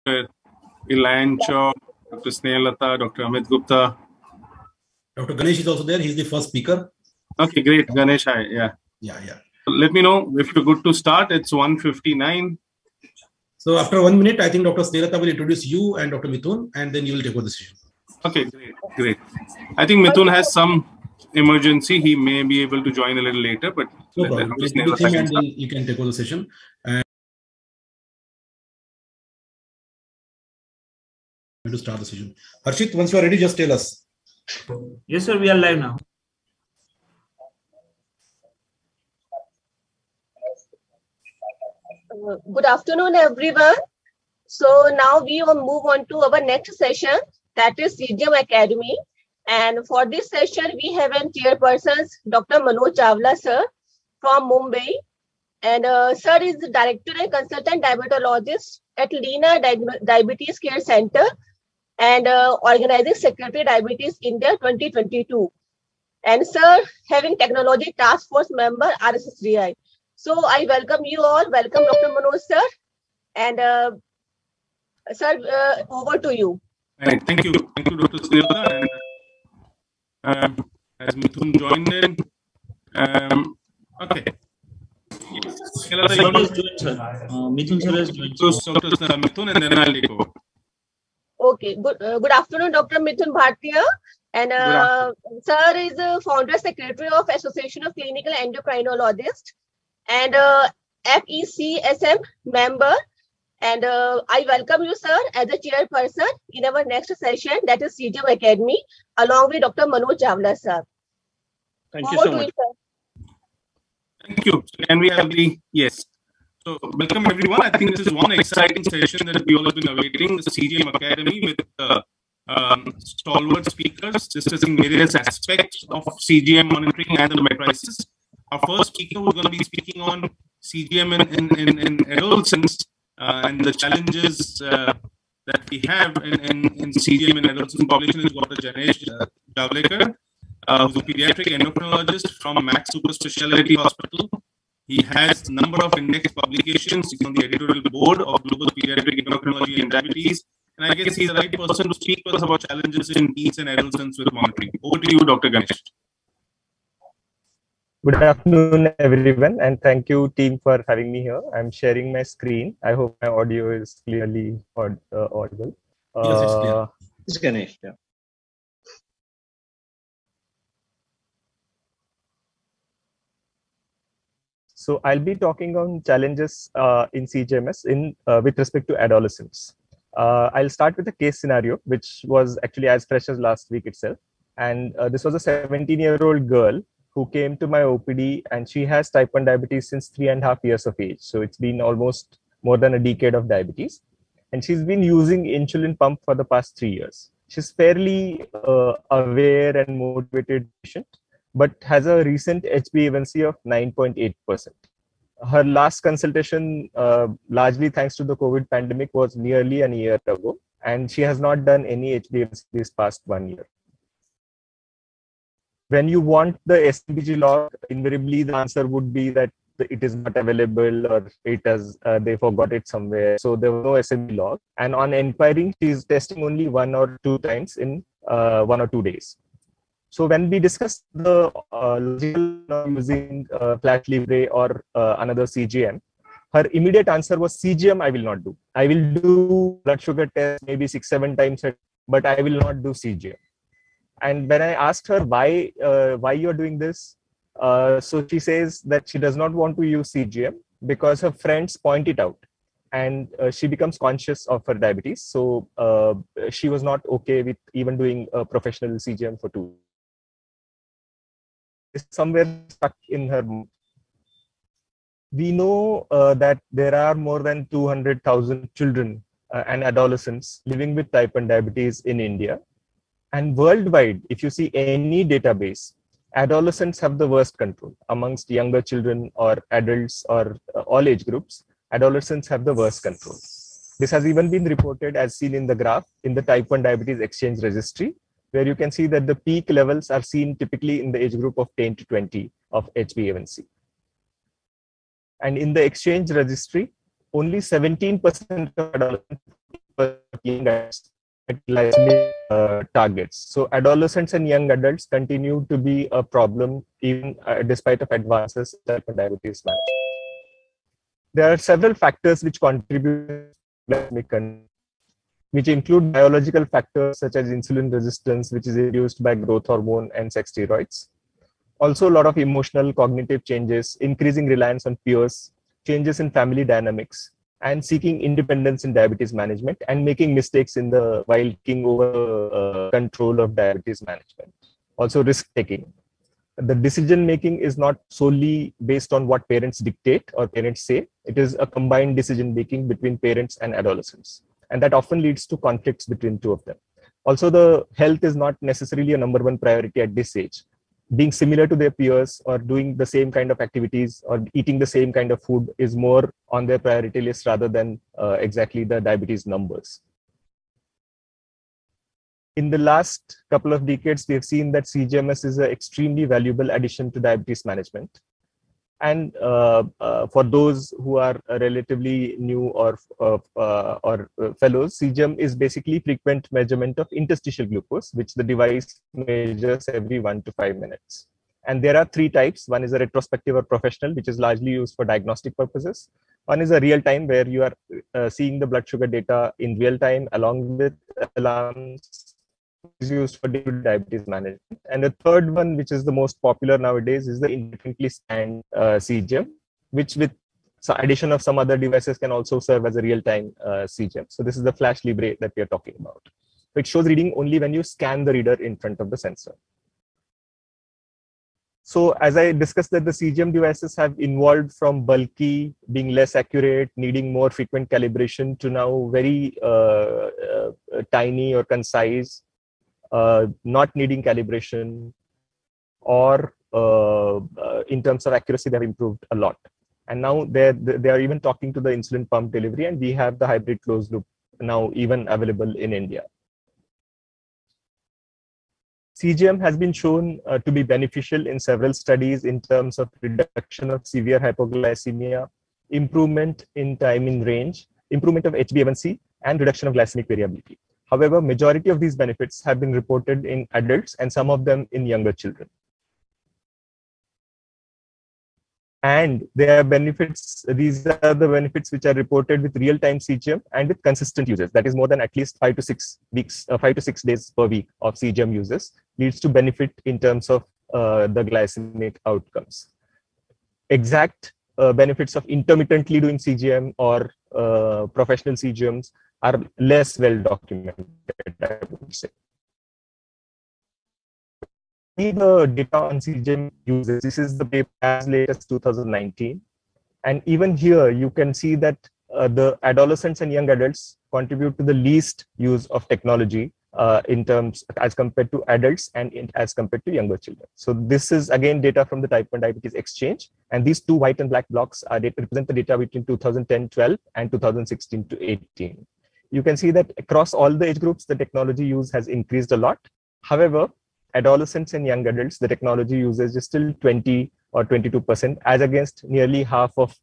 Ilancho, Dr. Snehallata, Dr. Amit Gupta. Dr. Ganesh is also there. He's the first speaker. Okay, great. Ganesh, hi. Yeah. Let me know if you're good to start. It's 1:59. So after 1 minute, I think Dr. Snehallata will introduce you and Dr. Mithun, and then you will take over the session. Okay, great. I think Mithun has some emergency. He may be able to join a little later, but no problem. We'll be with him and then you can take over the session. And to start the session. Harshit, once you are ready, just tell us. Yes, sir. We are live now. Good afternoon, everyone. So now we will move on to our next session, that is CGM Academy. And for this session, we have a chairperson, Dr. Manoj Chawla, sir, from Mumbai. And sir is the director and consultant diabetologist at Lina Diabetes Care Center and organizing Secretary Diabetes India 2022. And sir, having technology task force member RSSDI. So I welcome you all. Welcome, Dr. Manoj, sir. And sir, over to you. Right. Thank you, Dr. Snehallata. And as Mithun joined in, okay. Mithun sir has joined. Dr. Mithun, and then I'll take over. Okay. Good afternoon, Dr. Mithun Bhatia. And sir is founder secretary of Association of Clinical Endocrinologists and FECSM member. And I welcome you, sir, as a chairperson in our next session, that is CGM Academy, along with Dr. Manoj Chawla, sir. Thank you so much. Thank you. Can we have yes. So welcome everyone. I think this is one exciting session that we all have been awaiting, the CGM Academy with stalwart speakers discussing various aspects of CGM monitoring and the matrices. Our first speaker who's going to be speaking on CGM in adolescents and the challenges that we have in CGM in adolescent population is Dr. Janesh Javlekar, who's a pediatric endocrinologist from Max Super Specialty Hospital. He has a number of index publications. He's on the editorial board of Global Pediatric Endocrinology and Diabetes. And I guess he's the right person to speak to us about challenges in teens and adolescents with monitoring. Over to you, Dr. Ganesh. Good afternoon, everyone, and thank you, team, for having me here. I'm sharing my screen. I hope my audio is clearly audible. Yes, it's clear. It's Ganesh, yeah. So I'll be talking on challenges in CGMS with respect to adolescents. I'll start with a case scenario, which was actually as fresh as last week itself. And this was a 17-year-old girl who came to my OPD, and she has type 1 diabetes since 3.5 years of age. So it's been almost more than a decade of diabetes. And she's been using insulin pump for the past 3 years. She's fairly aware and motivated patient, but has a recent HbA1c of 9.8%. Her last consultation, largely thanks to the COVID pandemic, was nearly a year ago, and she has not done any HbA1c this past 1 year. When you want the SMPG log, invariably the answer would be that it is not available or it has they forgot it somewhere. So there was no SMPG log. And on inquiring, she is testing only 1 or 2 times in 1 or 2 days. So when we discussed the logical using Flash Libre or another CGM, her immediate answer was CGM I will not do. I will do blood sugar test maybe 6-7 times, but I will not do CGM. And when I asked her why you're doing this, so she says that she does not want to use CGM because her friends point it out, and she becomes conscious of her diabetes. So she was not okay with even doing a professional CGM for 2. It's somewhere stuck in her. We know that there are more than 200,000 children and adolescents living with type 1 diabetes in India. And worldwide, if you see any database, adolescents have the worst control amongst younger children or adults or all age groups. Adolescents have the worst control. This has even been reported as seen in the graph in the type 1 diabetes exchange registry, where you can see that the peak levels are seen typically in the age group of 10 to 20 of HbA1c. And in the exchange registry, only 17% of adolescents young adults at glycemic targets. So adolescents and young adults continue to be a problem even despite of advances in type 1 diabetes management. There are several factors which contribute to glycemic control, which include biological factors such as insulin resistance, which is induced by growth hormone and sex steroids. Also, a lot of emotional, cognitive changes, increasing reliance on peers, changes in family dynamics, and seeking independence in diabetes management and making mistakes in the while taking over control of diabetes management. Also, risk taking. The decision making is not solely based on what parents dictate or parents say. It is a combined decision making between parents and adolescents. And that often leads to conflicts between two of them. Also, the health is not necessarily a number one priority at this age. Being similar to their peers or doing the same kind of activities or eating the same kind of food is more on their priority list rather than exactly the diabetes numbers. In the last couple of decades, we have seen that CGMS is an extremely valuable addition to diabetes management. And for those who are relatively new or fellows, CGM is basically frequent measurement of interstitial glucose, which the device measures every 1 to 5 minutes. And there are three types. One is a retrospective or professional, which is largely used for diagnostic purposes. One is a real time, where you are seeing the blood sugar data in real time along with alarms, is used for diabetes management. And the third one, which is the most popular nowadays, is the intermittently scanned CGM, which with addition of some other devices can also serve as a real-time CGM. So this is the Flash Libre that we are talking about. So it shows reading only when you scan the reader in front of the sensor. So as I discussed, that the CGM devices have evolved from bulky, being less accurate, needing more frequent calibration, to now very tiny or concise, not needing calibration, or in terms of accuracy, they have improved a lot. And now they are even talking to the insulin pump delivery, and we have the hybrid closed loop now even available in India. CGM has been shown to be beneficial in several studies in terms of reduction of severe hypoglycemia, improvement in time in range, improvement of HbA1c, and reduction of glycemic variability. However, majority of these benefits have been reported in adults and some of them in younger children. And there are benefits, these are the benefits which are reported with real-time CGM and with consistent users. That is more than at least 5 to 6 weeks, 5 to 6 days per week of CGM users leads to benefit in terms of the glycemic outcomes. Exact benefits of intermittently doing CGM or professional CGMs are less well documented, I would say. The data on CGM users, this is the paper as late as 2019. And even here, you can see that the adolescents and young adults contribute to the least use of technology in terms as compared to adults and as compared to younger children. So this is again data from the Type 1 Diabetes Exchange. And these two white and black blocks are represent the data between 2010-12 and 2016-18. You can see that across all the age groups, the technology use has increased a lot. However, adolescents and young adults, the technology usage is still 20 or 22%, as against nearly half of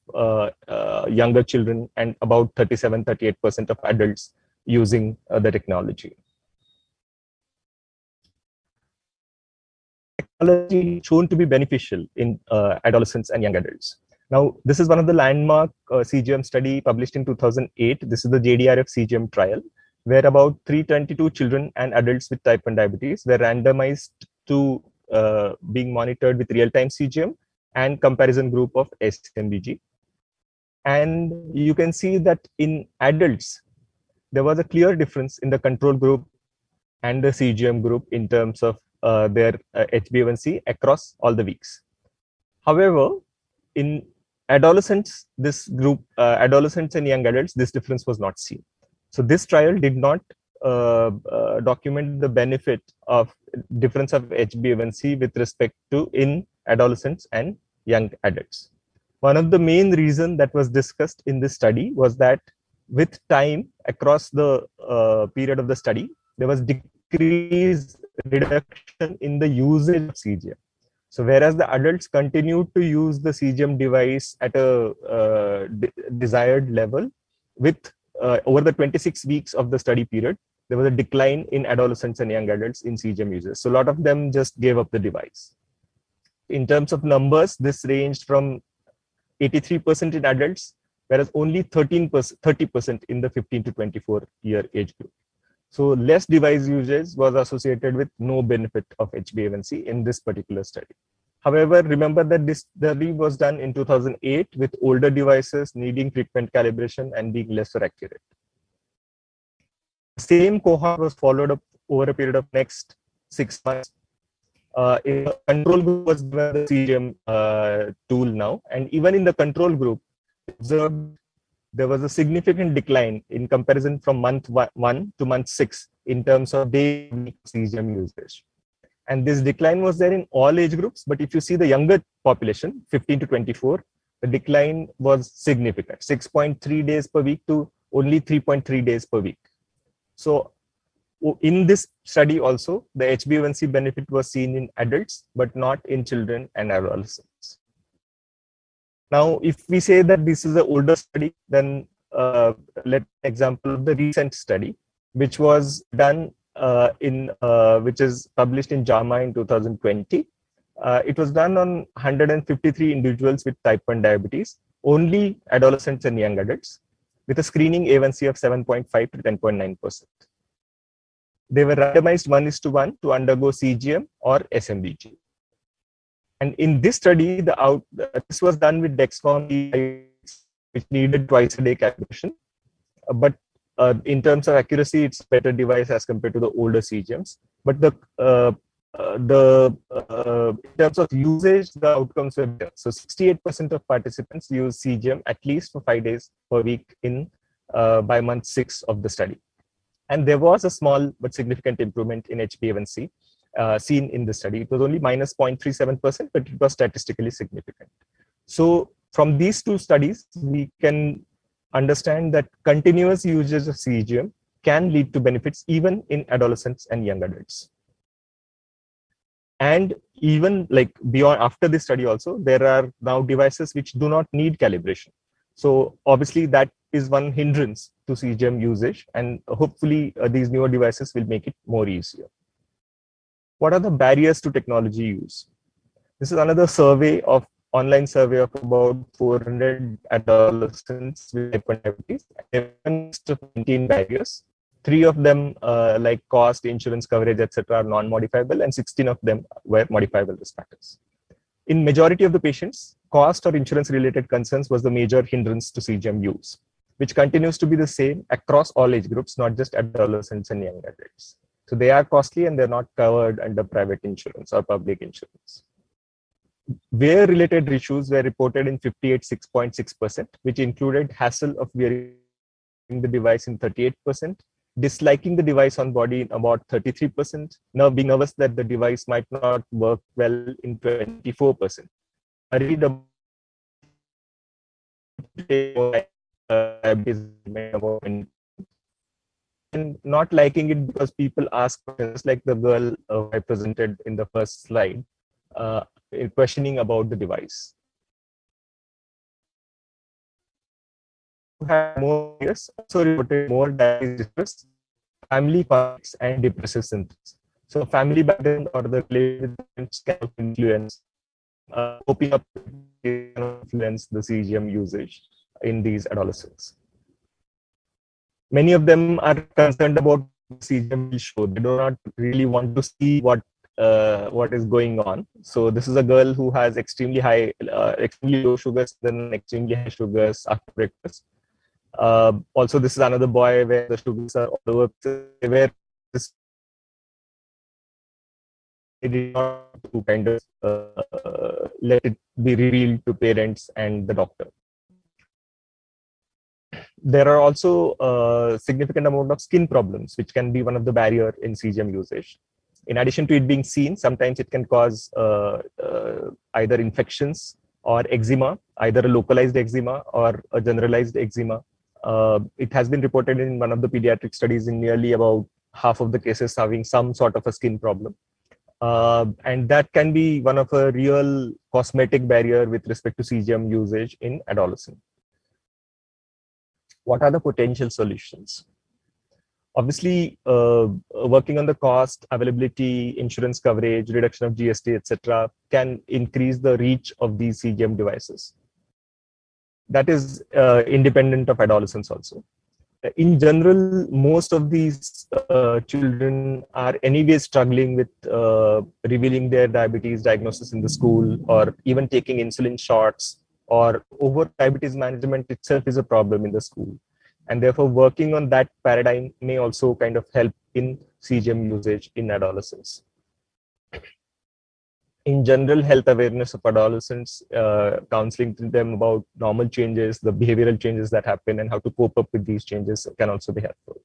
younger children and about 37-38% of adults using the technology. Technology shown to be beneficial in adolescents and young adults. Now, this is one of the landmark CGM study published in 2008. This is the JDRF CGM trial, where about 322 children and adults with type 1 diabetes were randomized to being monitored with real-time CGM and comparison group of SMBG. And you can see that in adults, there was a clear difference in the control group and the CGM group in terms of their HbA1c across all the weeks. However, in adolescents, this group, adolescents and young adults, this difference was not seen. So this trial did not document the benefit of difference of HbA1c with respect to in adolescents and young adults. One of the main reasons that was discussed in this study was that with time across the period of the study, there was decreased reduction in the usage of CGM. So whereas the adults continued to use the CGM device at a desired level with over the 26 weeks of the study period, there was a decline in adolescents and young adults in CGM users. So a lot of them just gave up the device. In terms of numbers, this ranged from 83% in adults, whereas only 30% in the 15 to 24 year age group. So less device usage was associated with no benefit of HbA1c in this particular study. However, remember that this study was done in 2008 with older devices needing frequent calibration and being lesser accurate. The same cohort was followed up over a period of next 6 months. In the control group was given the CGM tool now, and even in the control group, observed there was a significant decline in comparison from month 1 to month 6 in terms of daily CGM usage. And this decline was there in all age groups, but if you see the younger population, 15 to 24, the decline was significant, 6.3 days per week to only 3.3 days per week. So in this study also, the HbA1c benefit was seen in adults, but not in children and adolescents. Now, if we say that this is an older study, then let example of the recent study, which was done which is published in JAMA in 2020. It was done on 153 individuals with type 1 diabetes, only adolescents and young adults, with a screening A1C of 7.5 to 10.9%. They were randomized 1:1 to undergo CGM or SMBG. And in this study, this was done with Dexcom, which needed twice-a-day calibration. But in terms of accuracy, it's a better device as compared to the older CGMs. But in terms of usage, the outcomes were better. So 68% of participants used CGM at least for 5 days per week by month 6 of the study. And there was a small but significant improvement in HbA1c seen in the study. It was only minus 0.37%, but it was statistically significant. So from these two studies, we can understand that continuous usage of CGM can lead to benefits even in adolescents and young adults. And even like beyond, after this study also, there are now devices which do not need calibration. So obviously that is one hindrance to CGM usage, and hopefully these newer devices will make it more easier. What are the barriers to technology use? This is another online survey of about 400 adolescents with type 1 diabetes. There were 19 barriers. 3 of them, like cost, insurance coverage, etc., are non-modifiable, and 16 of them were modifiable risk factors. In majority of the patients, cost or insurance-related concerns was the major hindrance to CGM use, which continues to be the same across all age groups, not just adolescents and young adults. So they are costly and they're not covered under private insurance or public insurance. Wear-related issues were reported in 58.6%, which included hassle of wearing the device in 38%, disliking the device on body in about 33%, now being nervous that the device might not work well in 24%. Worried about and not liking it because people ask questions, like the girl I presented in the first slide, questioning about the device. Have more years, also reported more diseases, family conflicts, and depressive symptoms. So family background or the related can influence, hoping up influence the CGM usage in these adolescents. Many of them are concerned about CGM will show. They do not really want to see what is going on. So this is a girl who has extremely low sugars, then extremely high sugars after breakfast. Also, this is another boy where the sugars are all over, where they did not to kind of let it be revealed to parents and the doctor. There are also a significant amount of skin problems, which can be one of the barriers in CGM usage. In addition to it being seen, sometimes it can cause either infections or eczema, either a localized eczema or a generalized eczema. It has been reported in one of the pediatric studies in nearly about half of the cases having some sort of a skin problem. And that can be one of a real cosmetic barrier with respect to CGM usage in adolescents. what are the potential solutions? Obviously, working on the cost, availability, insurance coverage, reduction of GST, etc., can increase the reach of these CGM devices. That is independent of adolescents also. In general, most of these children are anyway struggling with revealing their diabetes diagnosis in the school, or even taking insulin shots, or over diabetes management itself is a problem in the school. And therefore, working on that paradigm may also kind of help in CGM usage in adolescents. In general, health awareness of adolescents, counseling to them about normal changes, the behavioral changes that happen, and how to cope up with these changes can also be helpful.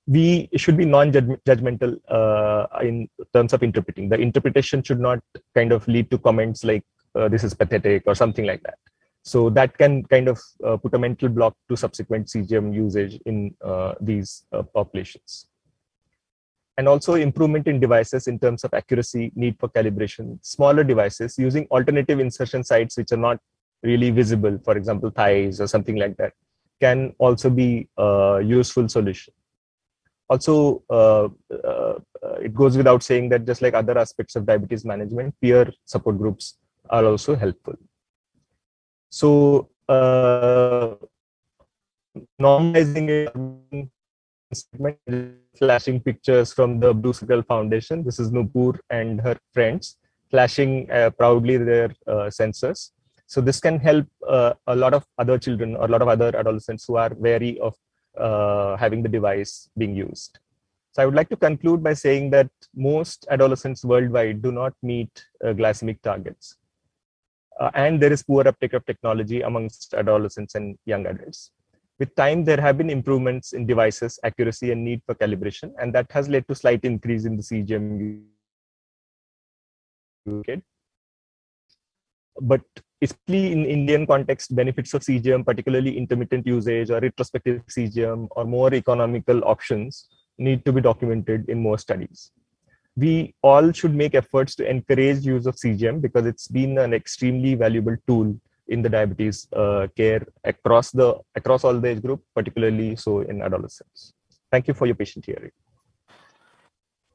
We should be non-judgmental in terms of interpreting. The interpretation should not kind of lead to comments like, this is pathetic or something like that. So that can kind of put a mental block to subsequent CGM usage in these populations. And also improvement in devices in terms of accuracy, need for calibration, smaller devices using alternative insertion sites which are not really visible, for example, thighs or something like that, can also be a useful solution. Also, it goes without saying that just like other aspects of diabetes management, peer support groups are also helpful. So normalizing it, flashing pictures from the Blue Circle Foundation. This is Nupur and her friends flashing proudly their sensors. So this can help a lot of other children or a lot of other adolescents who are wary of having the device being used. So I would like to conclude by saying that most adolescents worldwide do not meet glycemic targets. And there is poor uptake of technology amongst adolescents and young adults. With time, there have been improvements in devices, accuracy, and need for calibration, and that has led to slight increase in the CGM usage. But especially in Indian context, benefits of CGM, particularly intermittent usage or retrospective CGM or more economical options, need to be documented in more studies. We all should make efforts to encourage use of CGM because it's been an extremely valuable tool in the diabetes care across all the age group, particularly so in adolescents. Thank you for your patient hearing.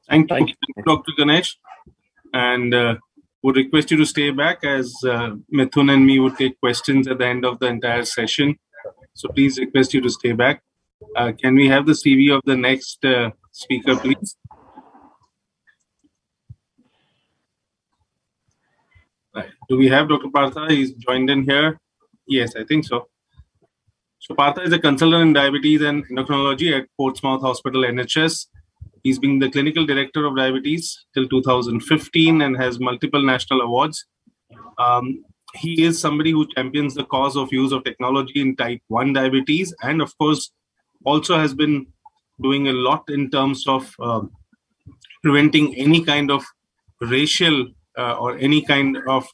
Thank you, Dr. Ganesh. And would request you to stay back as Mithun and me would take questions at the end of the entire session. So please request you to stay back. Can we have the CV of the next speaker, please? Do we have Dr. Partha? He's joined in here. Yes, I think so. So Partha is a consultant in diabetes and endocrinology at Portsmouth Hospital, NHS. He's been the clinical director of diabetes till 2015 and has multiple national awards. He is somebody who champions the cause of use of technology in type 1 diabetes, and of course also has been doing a lot in terms of preventing any kind of racial or any kind of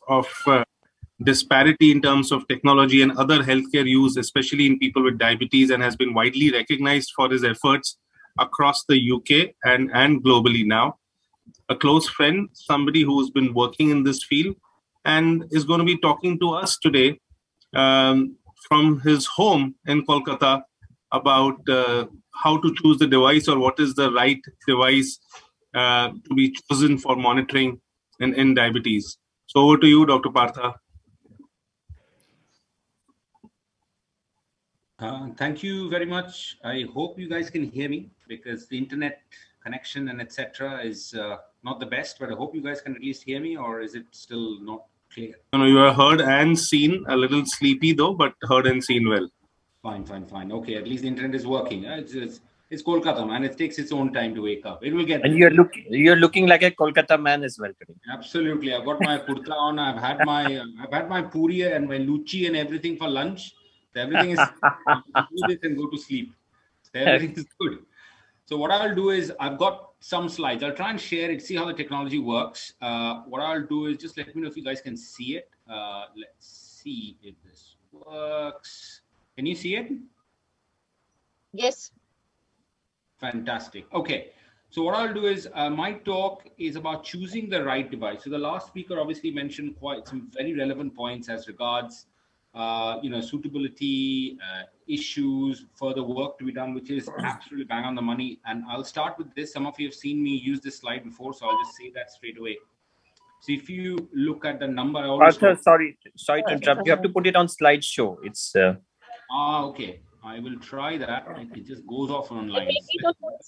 disparity in terms of technology and other healthcare use, especially in people with diabetes, and has been widely recognized for his efforts across the UK and globally now. A close friend, somebody who's been working in this field and is going to be talking to us today from his home in Kolkata about how to choose the device or what is the right device to be chosen for monitoring in diabetes. So over to you, Dr. Partha. Thank you very much. I hope you guys can hear me because the internet connection and etc. is not the best, but I hope you guys can at least hear me, or is it still not clear? No, you are heard and seen, a little sleepy though, but heard and seen well. Fine. Okay, at least the internet is working. It's Kolkata, man. It takes its own time to wake up. It will get. And you're looking like a Kolkata man as well today. Absolutely. I've got my kurta on. I've had my puri and my luchi and everything for lunch. So everything is do this and go to sleep. So everything is good. So what I'll do is I've got some slides. I'll try and share it, see how the technology works. What I'll do is just let me know if you guys can see it. Let's see if this works. Can you see it? Yes. Fantastic. Okay. So what I'll do is my talk is about choosing the right device. So the last speaker obviously mentioned quite some very relevant points as regards suitability issues, further work to be done, which is absolutely bang on the money. And I'll start with this. Some of you have seen me use this slide before, so I'll just say that straight away. So if you look at the number, I always sorry to interrupt. You have to put it on slideshow. It's okay. I will try that. It just goes off online.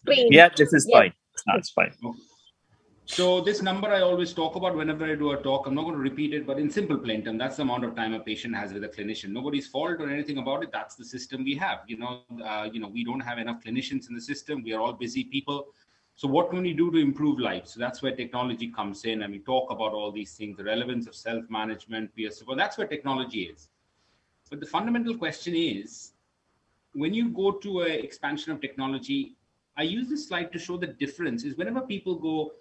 Yeah, this is fine. That's fine. Okay. So this number I always talk about whenever I do a talk. I'm not going to repeat it, but in simple plain terms, that's the amount of time a patient has with a clinician. Nobody's fault or anything about it. That's the system we have. We don't have enough clinicians in the system. We are all busy people. So what can we do to improve lives? So that's where technology comes in, and we talk about all these things, the relevance of self-management, peer support. That's where technology is. But the fundamental question is, when you go to an expansion of technology, I use this slide to show the difference is whenever people go,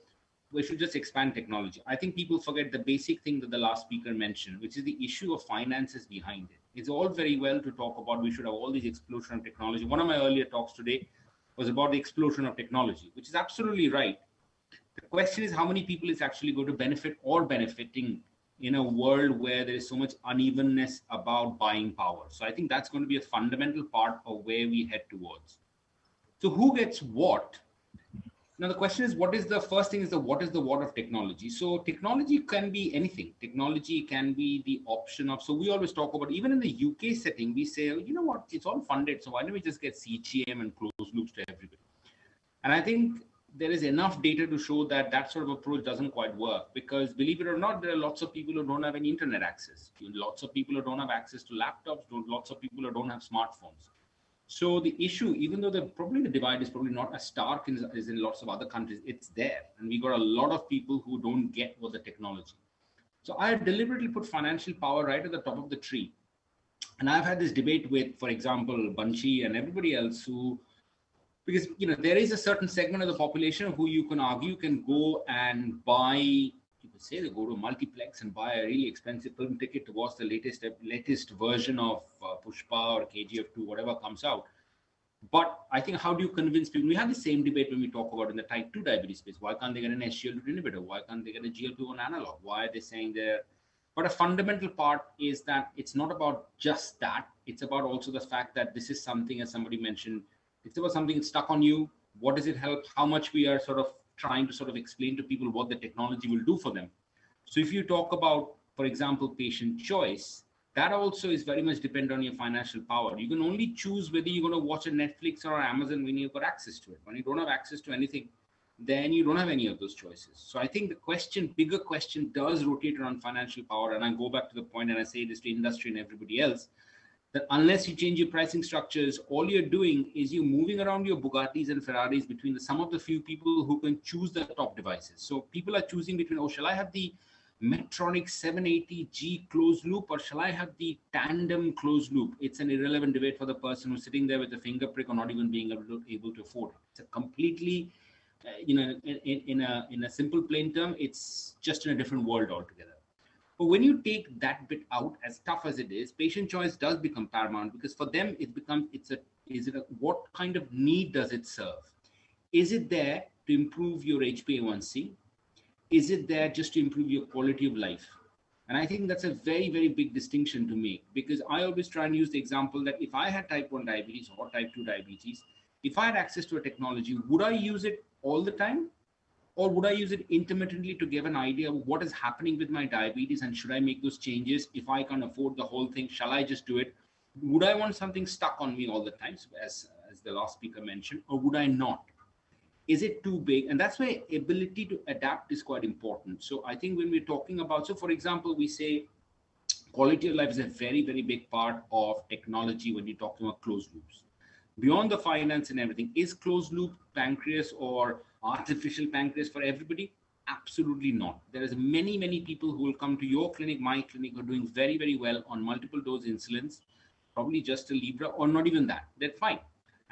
we should just expand technology. I think people forget the basic thing that the last speaker mentioned, which is the issue of finances behind it. It's all very well to talk about we should have all these explosion of technology. One of my earlier talks today was about the explosion of technology, which is absolutely right. The question is how many people is actually going to benefit or benefiting in a world where there is so much unevenness about buying power. So I think that's going to be a fundamental part of where we head towards. So who gets what? Now, the question is, what is the first thing is what is the what of technology? So technology can be anything. Technology can be the option of, so we always talk about, even in the UK setting, we say, you know what, it's all funded. So why don't we just get CGM and closed loops to everybody? And I think there is enough data to show that that sort of approach doesn't quite work, because believe it or not, there are lots of people who don't have any internet access. Lots of people who don't have access to laptops, lots of people who don't have smartphones. So the issue, even though probably the divide is probably not as stark as in lots of other countries, it's there. And we got a lot of people who don't get what the technology. So I deliberately put financial power right at the top of the tree. And I've had this debate with, for example, Banshi and everybody else because there is a certain segment of the population who you can argue can go and buy, you could say they go to a multiplex and buy a really expensive film ticket to watch the latest version of Pushpa or KGF2, whatever comes out. But I think, how do you convince people? We have the same debate when we talk about in the type 2 diabetes space. Why can't they get an SGLT2 inhibitor? Why can't they get a GLP-1 analog? Why are they saying they're... But a fundamental part is that it's not about just that. It's about also the fact that this is something, as somebody mentioned, it's about something that's stuck on you. What does it help? How much we are sort of trying to sort of explain to people what the technology will do for them. So if you talk about, for example, patient choice, that also is very much dependent on your financial power. You can only choose whether you're going to watch a Netflix or Amazon when you've got access to it. When you don't have access to anything, then you don't have any of those choices. So I think the bigger question does rotate around financial power. And I go back to the point, and I say this to industry and everybody else, that unless you change your pricing structures, all you're doing is you're moving around your Bugattis and Ferraris between the sum of the few people who can choose the top devices. So people are choosing between, oh, shall I have the Medtronic 780G closed loop, or shall I have the Tandem closed loop? It's an irrelevant debate for the person who's sitting there with a finger prick or not even being able to afford it. It's a completely, in a simple plain term, it's just in a different world altogether. But when you take that bit out, as tough as it is, patient choice does become paramount, because for them it becomes, what kind of need does it serve? Is it there to improve your HbA1c? Is it there just to improve your quality of life? And I think that's a very, very big distinction to make, because I always try and use the example that if I had type 1 diabetes or type 2 diabetes, if I had access to a technology, would I use it all the time? Or would I use it intermittently to give an idea of what is happening with my diabetes, and should I make those changes? If I can't afford the whole thing, shall I just do it? Would I want something stuck on me all the time, as the last speaker mentioned, or would I not? Is it too big? And that's why ability to adapt is quite important. So I think when we're talking about, so for example, we say quality of life is a very, very big part of technology when you're talking about closed loops. Beyond the finance and everything, is closed loop pancreas or artificial pancreas for everybody? Absolutely not. There is many, many people who will come to your clinic, my clinic, who are doing very, very well on multiple dose insulins, probably just a Libra or not even that. They're fine.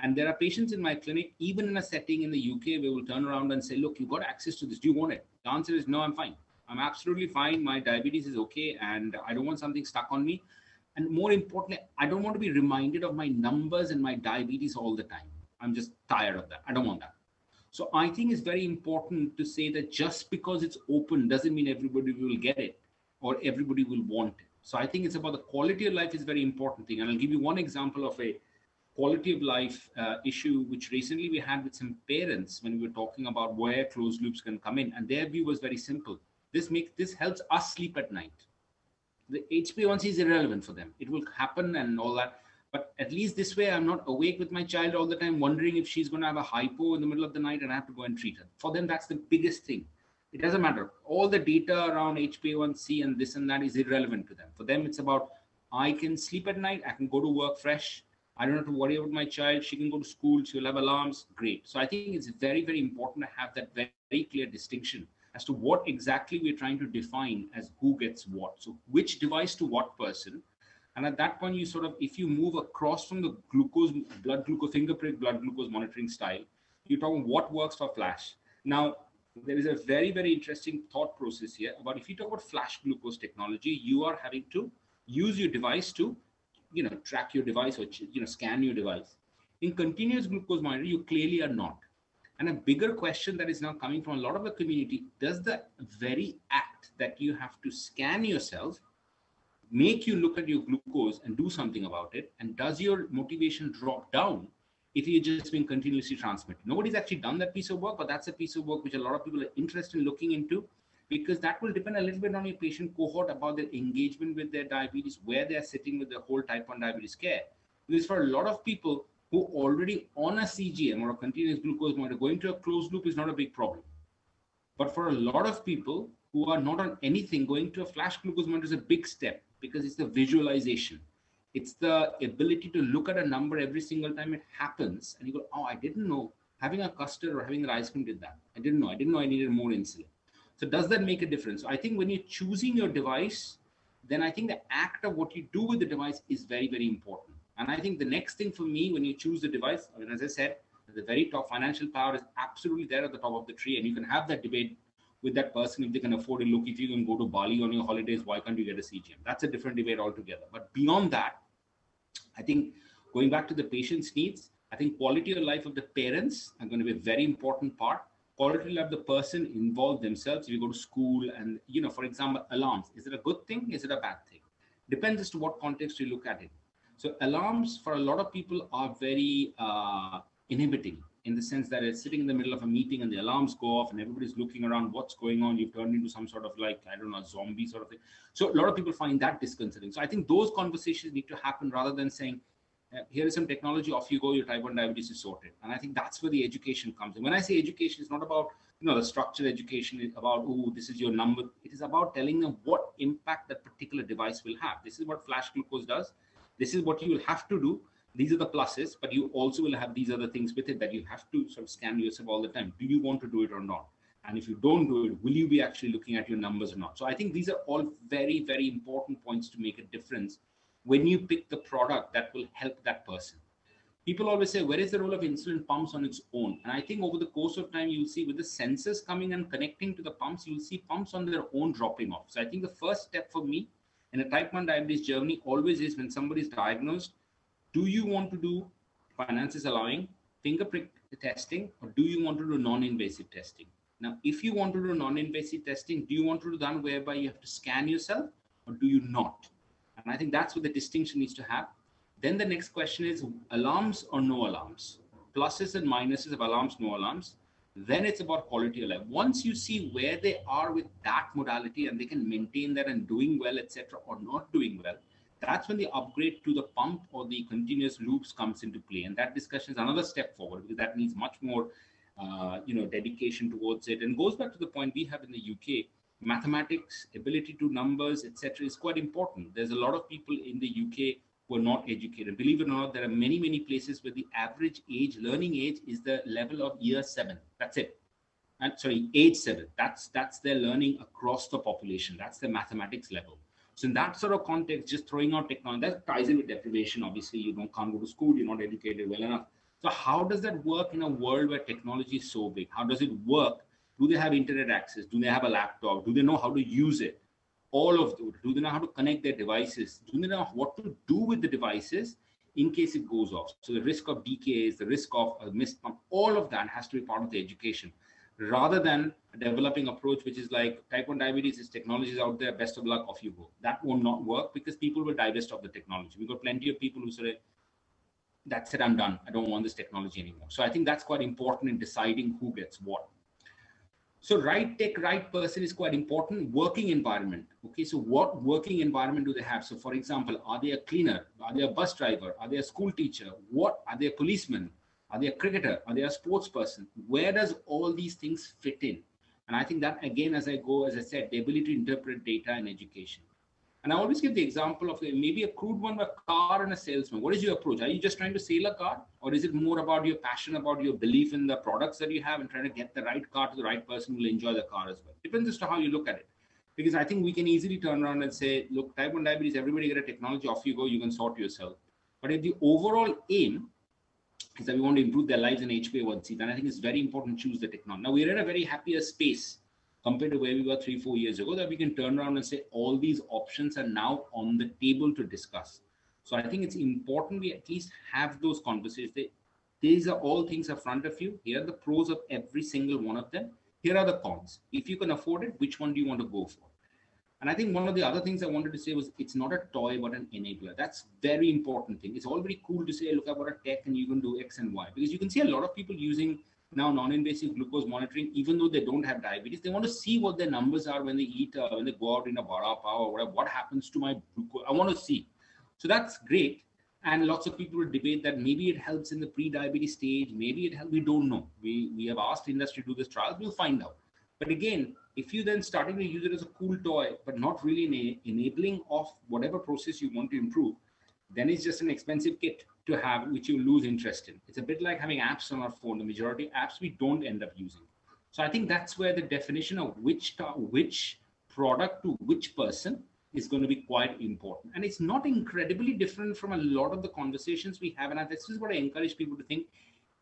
And there are patients in my clinic, even in a setting in the UK, we will turn around and say, look, you got access to this. Do you want it? The answer is no, I'm fine. I'm absolutely fine. My diabetes is okay. And I don't want something stuck on me. And more importantly, I don't want to be reminded of my numbers and my diabetes all the time. I'm just tired of that. I don't want that. So I think it's very important to say that just because it's open doesn't mean everybody will get it or everybody will want it. So I think it's about the quality of life is a very important thing. And I'll give you one example of a quality of life issue, which recently we had with some parents when we were talking about where closed loops can come in. And their view was very simple. This helps us sleep at night. The HbA1c is irrelevant for them. It will happen and all that. But at least this way, I'm not awake with my child all the time, wondering if she's going to have a hypo in the middle of the night and I have to go and treat her. For them, that's the biggest thing. It doesn't matter. All the data around HbA1c and this and that is irrelevant to them. For them, it's about, I can sleep at night. I can go to work fresh. I don't have to worry about my child. She can go to school. She'll have alarms. Great. So I think it's very, very important to have that very, very clear distinction as to what exactly we're trying to define as who gets what. So which device to what person. And at that point, you sort of, if you move across from the glucose, blood glucose, finger prick, blood glucose monitoring style, you're talking what works for flash. Now, there is a very, very interesting thought process here about if you talk about flash glucose technology, you are having to use your device to, track your device or, scan your device. In continuous glucose monitoring, you clearly are not. And a bigger question that is now coming from a lot of the community, does the very act that you have to scan yourself make you look at your glucose and do something about it? And does your motivation drop down if you're just being continuously transmitted? Nobody's actually done that piece of work, but that's a piece of work which a lot of people are interested in looking into, because that will depend a little bit on your patient cohort about their engagement with their diabetes, where they're sitting with the whole type 1 diabetes care. Because for a lot of people who are already on a CGM or a continuous glucose monitor, going to a closed loop is not a big problem. But for a lot of people who are not on anything, going to a flash glucose monitor is a big step, because it's the visualization. It's the ability to look at a number every single time it happens. And you go, oh, I didn't know having a custard or having an ice cream did that. I didn't know I needed more insulin. So does that make a difference? So I think when you're choosing your device, then I think the act of what you do with the device is very, very important. And I think the next thing for me, when you choose the device, I mean, as I said, the very top financial power is absolutely there at the top of the tree. And you can have that debate with that person if they can afford it. Look, if you can go to Bali on your holidays, why can't you get a CGM? That's a different debate altogether. But beyond that, I think going back to the patient's needs, I think quality of life of the parents are going to be a very important part. Quality of life of the person involved themselves. If you go to school and, for example, alarms, is it a good thing? Is it a bad thing? Depends as to what context you look at it. So alarms for a lot of people are very inhibiting, in the sense that it's sitting in the middle of a meeting and the alarms go off and everybody's looking around, what's going on? You've turned into some sort of zombie sort of thing. So a lot of people find that disconcerting. So I think those conversations need to happen rather than saying, here is some technology, off you go, your type 1 diabetes is sorted. And I think that's where the education comes in. When I say education, it's not about, the structured education, it's about, oh, this is your number. It is about telling them what impact that particular device will have. This is what flash glucose does. This is what you will have to do. These are the pluses, but you also will have these other things with it that you have to sort of scan yourself all the time. Do you want to do it or not? And if you don't do it, will you be actually looking at your numbers or not? So I think these are all very, very important points to make a difference when you pick the product that will help that person. People always say, where is the role of insulin pumps on its own? And I think over the course of time, you'll see with the sensors coming and connecting to the pumps, you'll see pumps on their own dropping off. So I think the first step for me in a type 1 diabetes journey always is, when somebody is diagnosed, do you want to do, finances allowing, finger prick testing, or do you want to do non-invasive testing? Now, if you want to do non-invasive testing, do you want to do that whereby you have to scan yourself, or do you not? And I think that's what the distinction needs to have. Then the next question is alarms or no alarms, pluses and minuses of alarms, no alarms. Then it's about quality of life. Once you see where they are with that modality and they can maintain that and doing well, etc., or not doing well, that's when the upgrade to the pump or the continuous loops comes into play. And that discussion is another step forward, because that needs much more, dedication towards it. And goes back to the point we have in the UK, mathematics, ability to numbers, etc., is quite important. There's a lot of people in the UK who are not educated. Believe it or not, there are many, many places where the average age, learning age, is the level of year 7. That's it. And sorry, age 7. That's their learning across the population. That's the mathematics level. So in that sort of context, just throwing out technology, that ties in with deprivation. Obviously, you can't go to school, you're not educated well enough. So how does that work in a world where technology is so big? How does it work? Do they have internet access? Do they have a laptop? Do they know how to use it? All of those. Do they know how to connect their devices? Do they know what to do with the devices in case it goes off? So the risk of decays, the risk of a missed pump, all of that has to be part of the education. rather than a developing approach, which is like type 1 diabetes is technologies out there, best of luck, off you go. That will not work because people will divest of the technology. We've got plenty of people who say, that's it, I'm done. I don't want this technology anymore. So I think that's quite important in deciding who gets what. So right tech, right person is quite important. Working environment. Okay, so what working environment do they have? So for example, are they a cleaner? Are they a bus driver? Are they a school teacher? What are they a policeman? Are they a cricketer? Are they a sports person? Where does all these things fit in? And I think that again, as I said, the ability to interpret data and education. And I always give the example of maybe a crude one, a car and a salesman. What is your approach? Are you just trying to sell a car? Or is it more about your passion, about your belief in the products that you have and trying to get the right car to the right person who will enjoy the car as well? Depends as to how you look at it. Because I think we can easily turn around and say, look, type 1 diabetes, everybody get a technology, off you go, you can sort yourself. But if the overall aim is that we want to improve their lives in HbA1c, then I think it's very important to choose the technology. Now, we're in a very happier space compared to where we were 3-4 years ago, that we can turn around and say all these options are now on the table to discuss. So I think it's important we at least have those conversations. These are all things in front of you. Here are the pros of every single one of them. Here are the cons. If you can afford it, which one do you want to go for? And I think one of the other things I wanted to say was it's not a toy, but an enabler. That's very important thing. It's all very cool to say, look, I've got a tech and you can do X and Y. Because you can see a lot of people using now non-invasive glucose monitoring, even though they don't have diabetes. They want to see what their numbers are when they eat, when they go out in a vada pav or whatever. What happens to my glucose? I want to see. So that's great. And lots of people will debate that maybe it helps in the pre-diabetes stage. Maybe it helps. We don't know. We have asked industry to do this trial. We'll find out. But again, if you then starting to use it as a cool toy, but not really enabling of whatever process you want to improve, then it's just an expensive kit to have, which you lose interest in. It's a bit like having apps on our phone. The majority of apps we don't end up using. So I think that's where the definition of which product to which person is going to be quite important. And it's not incredibly different from a lot of the conversations we have. And this is what I encourage people to think,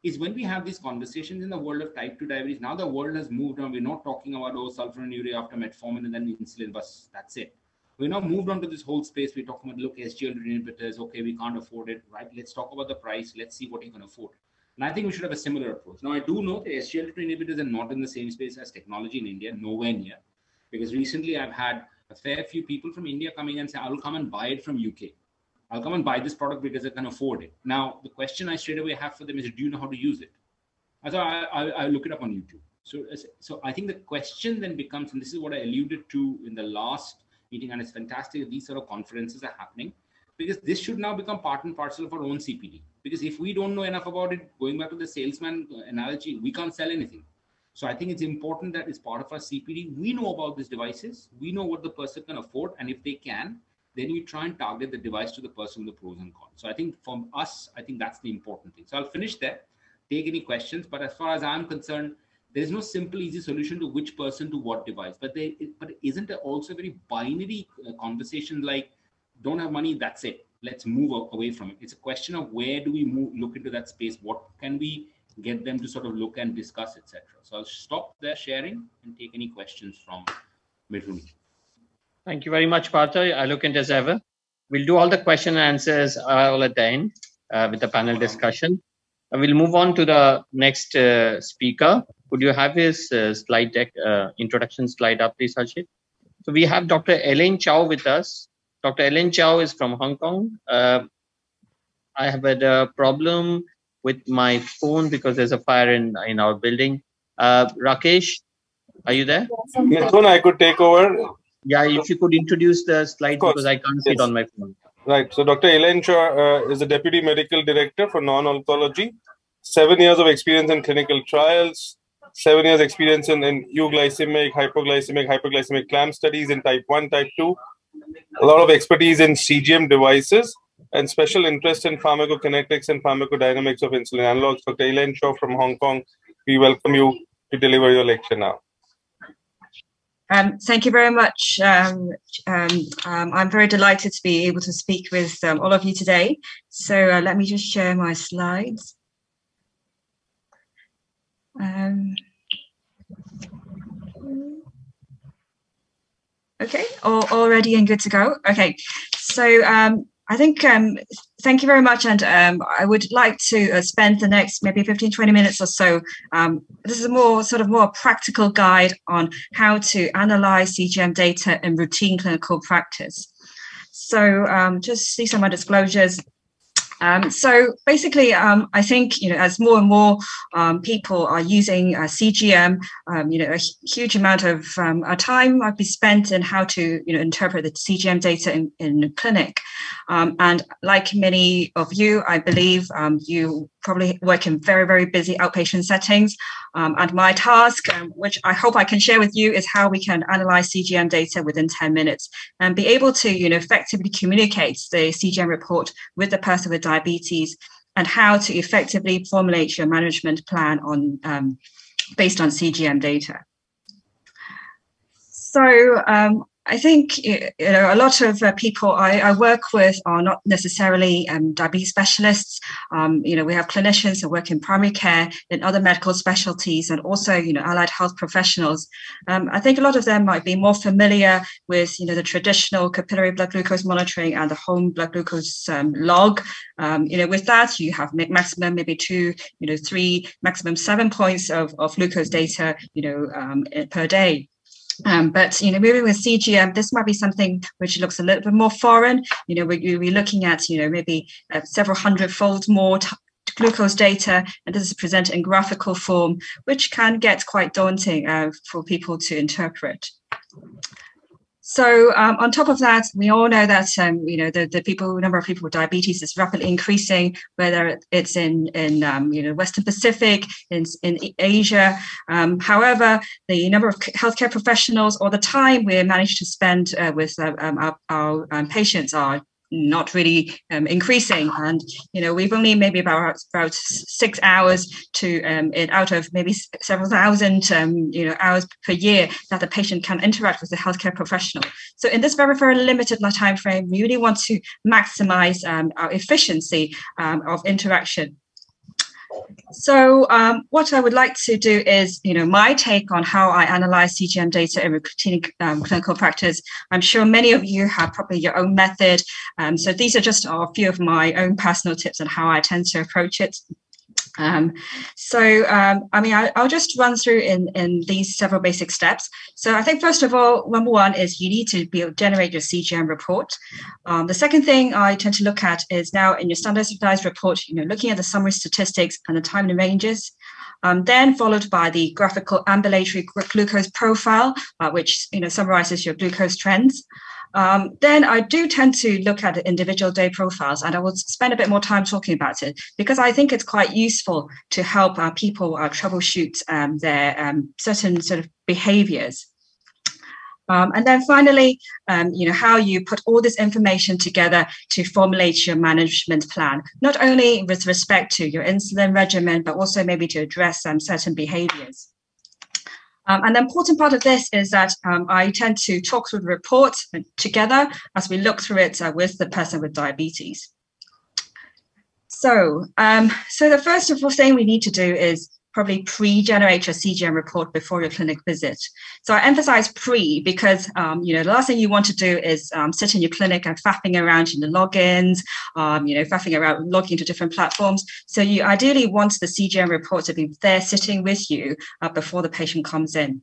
is when we have these conversations in the world of type 2 diabetes, now the world has moved on. We're not talking about, sulfonylurea after metformin and then insulin, but that's it. We're now moved on to this whole space. We're talking about, look, SGLT inhibitors, okay, we can't afford it, right? Let's talk about the price. Let's see what you can afford. And I think we should have a similar approach. Now, I do know that SGLT inhibitors are not in the same space as technology in India, nowhere near. Because recently I've had a fair few people from India coming and say, I'll come and buy it from UK. I'll come and buy this product because I can afford it. Now, the question I straight away have for them is, do you know how to use it? So I look it up on YouTube. So I think the question then becomes, and this is what I alluded to in the last meeting, and it's fantastic that these sort of conferences are happening, because this should now become part and parcel of our own CPD. Because if we don't know enough about it, going back to the salesman analogy, we can't sell anything. So I think it's important that it's part of our CPD. We know about these devices. We know what the person can afford. And if they can, then you try and target the device to the person with the pros and cons. So I think from us, I think that's the important thing. So I'll finish there, take any questions. But as far as I'm concerned, there's no simple, easy solution to which person to what device. But isn't it also a very binary conversation like, don't have money, that's it. Let's move away from it. It's a question of where do we look into that space? What can we get them to sort of look and discuss, etc. So I'll stop there sharing and take any questions from mid-room. Thank you very much, Partha. Eloquent as ever. We'll do all the question and answers all at the end with the panel discussion. We'll move on to the next speaker. Could you have his slide deck, introduction slide up, please, Harshit? So we have Dr. Elaine Chow with us. Dr. Elaine Chow is from Hong Kong. I have had a problem with my phone because there's a fire in our building. Rakesh, are you there? Mithun, I could take over. Yeah, if you could introduce the slide because I can't see it on my phone. Right. So Dr. Elaine Chow is the Deputy Medical Director for Non-Oncology. 7 years of experience in clinical trials. 7 years experience in euglycemic, hypoglycemic clamp studies in type 1, type 2. A lot of expertise in CGM devices and special interest in pharmacokinetics and pharmacodynamics of insulin analogs. Dr. Elaine Chow from Hong Kong, we welcome you to deliver your lecture now. Thank you very much. I'm very delighted to be able to speak with all of you today. So let me just share my slides. Okay, all ready and good to go. Okay, so I think thank you very much. And I would like to spend the next maybe 15, 20 minutes or so. This is a more practical guide on how to analyze CGM data in routine clinical practice. So just these are my disclosures. So basically, I think, as more and more people are using CGM, a huge amount of time might be spent in how to, interpret the CGM data in clinic. And like many of you, I believe you probably work in very, very busy outpatient settings. And my task, which I hope I can share with you, is how we can analyze CGM data within 10 minutes and be able to, effectively communicate the CGM report with the person with diabetes and how to effectively formulate your management plan on based on CGM data. So I think a lot of people I work with are not necessarily diabetes specialists. We have clinicians who work in primary care, in other medical specialties, and also allied health professionals. I think a lot of them might be more familiar with the traditional capillary blood glucose monitoring and the home blood glucose log. With that, you have maximum maybe 2, 3, maximum 7 points of glucose data, per day. But moving with CGM, this might be something which looks a little bit more foreign. We're looking at maybe several hundred-fold more glucose data, and this is presented in graphical form, which can get quite daunting for people to interpret. So on top of that, we all know that the number of people with diabetes is rapidly increasing, whether it's in Western Pacific, in Asia. However, the number of healthcare professionals or the time we manage to spend with our patients are not really increasing, and we've only maybe about 6 hours to out of maybe several thousand hours per year that the patient can interact with the healthcare professional. So in this very, very limited time frame, we really want to maximize our efficiency of interaction. So what I would like to do is, my take on how I analyze CGM data in routine clinical practice. I'm sure many of you have probably your own method. So these are just a few of my own personal tips on how I tend to approach it. I'll just run through in these several basic steps. So I think first of all, number one is you need to generate your CGM report. The second thing I tend to look at is now in your standardized report, looking at the summary statistics and the time and ranges. Then followed by the graphical ambulatory glucose profile, which summarizes your glucose trends. Then I do tend to look at the individual day profiles, and I will spend a bit more time talking about it because I think it's quite useful to help people troubleshoot their certain sort of behaviors. And then finally, how you put all this information together to formulate your management plan, not only with respect to your insulin regimen, but also maybe to address certain behaviors. And the important part of this is that I tend to talk through the report together as we look through it with the person with diabetes. So the first of all thing we need to do is probably pre-generate your CGM report before your clinic visit. So I emphasize pre because, the last thing you want to do is sit in your clinic and faffing around in the logins, faffing around logging to different platforms. So you ideally want the CGM report to be there sitting with you before the patient comes in.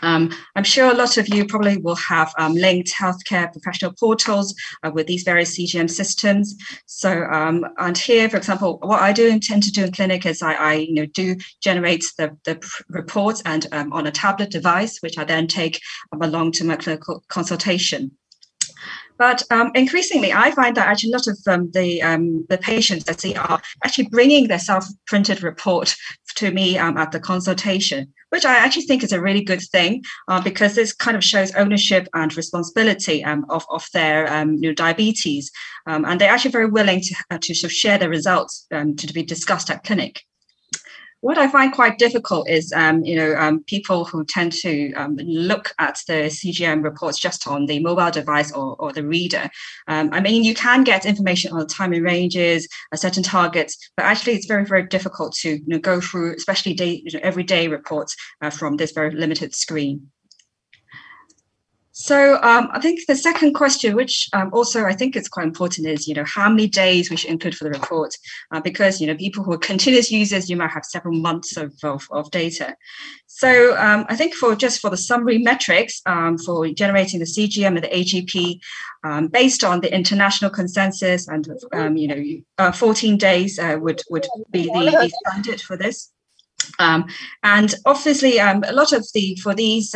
I'm sure a lot of you probably will have linked healthcare professional portals with these various CGM systems. So, and here, for example, what I do intend to do in clinic is I do generate the report and on a tablet device, which I then take along to my clinical consultation. But increasingly, I find that actually a lot of the patients that see are actually bringing their self-printed report to me at the consultation, which I actually think is a really good thing because this kind of shows ownership and responsibility of their diabetes. And they're actually very willing to sort of share the results to be discussed at clinic. What I find quite difficult is, people who tend to look at the CGM reports just on the mobile device or the reader. You can get information on the timing ranges, certain targets, but actually it's very, very difficult to go through, especially everyday reports from this very limited screen. So I think the second question, which also I think is quite important, is how many days we should include for the report, because people who are continuous users, you might have several months of data. So I think for the summary metrics for generating the CGM and the AGP, based on the international consensus, and 14 days would be the standard for this. And obviously, a lot of for these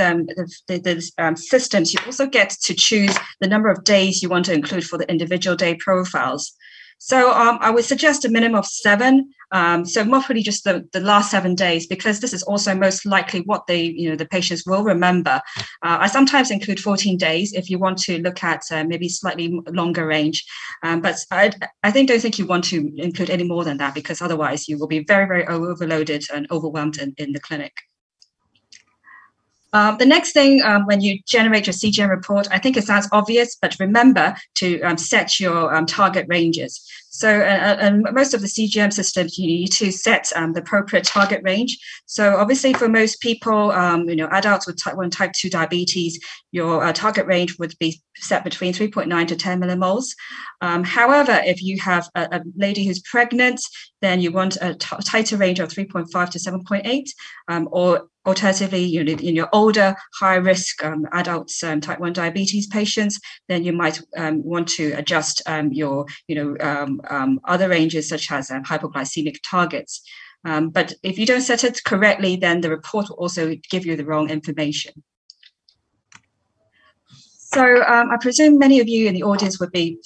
systems, you also get to choose the number of days you want to include for the individual day profiles. So I would suggest a minimum of 7. So more probably just the last 7 days, because this is also most likely what the patients will remember. I sometimes include 14 days if you want to look at maybe slightly longer range. But I don't think you want to include any more than that, because otherwise you will be very, very overloaded and overwhelmed in the clinic. The next thing, when you generate your CGM report, I think it sounds obvious, but remember to set your target ranges. So and most of the CGM systems, you need to set the appropriate target range. So obviously for most people, adults with type 1, type 2 diabetes, your target range would be set between 3.9 to 10 millimoles. However, if you have a lady who's pregnant, then you want a tighter range of 3.5 to 7.8, or alternatively, in your older, high-risk adults, type 1 diabetes patients, then you might want to adjust your, other ranges such as hypoglycemic targets. But if you don't set it correctly, then the report will also give you the wrong information. So I presume many of you in the audience would be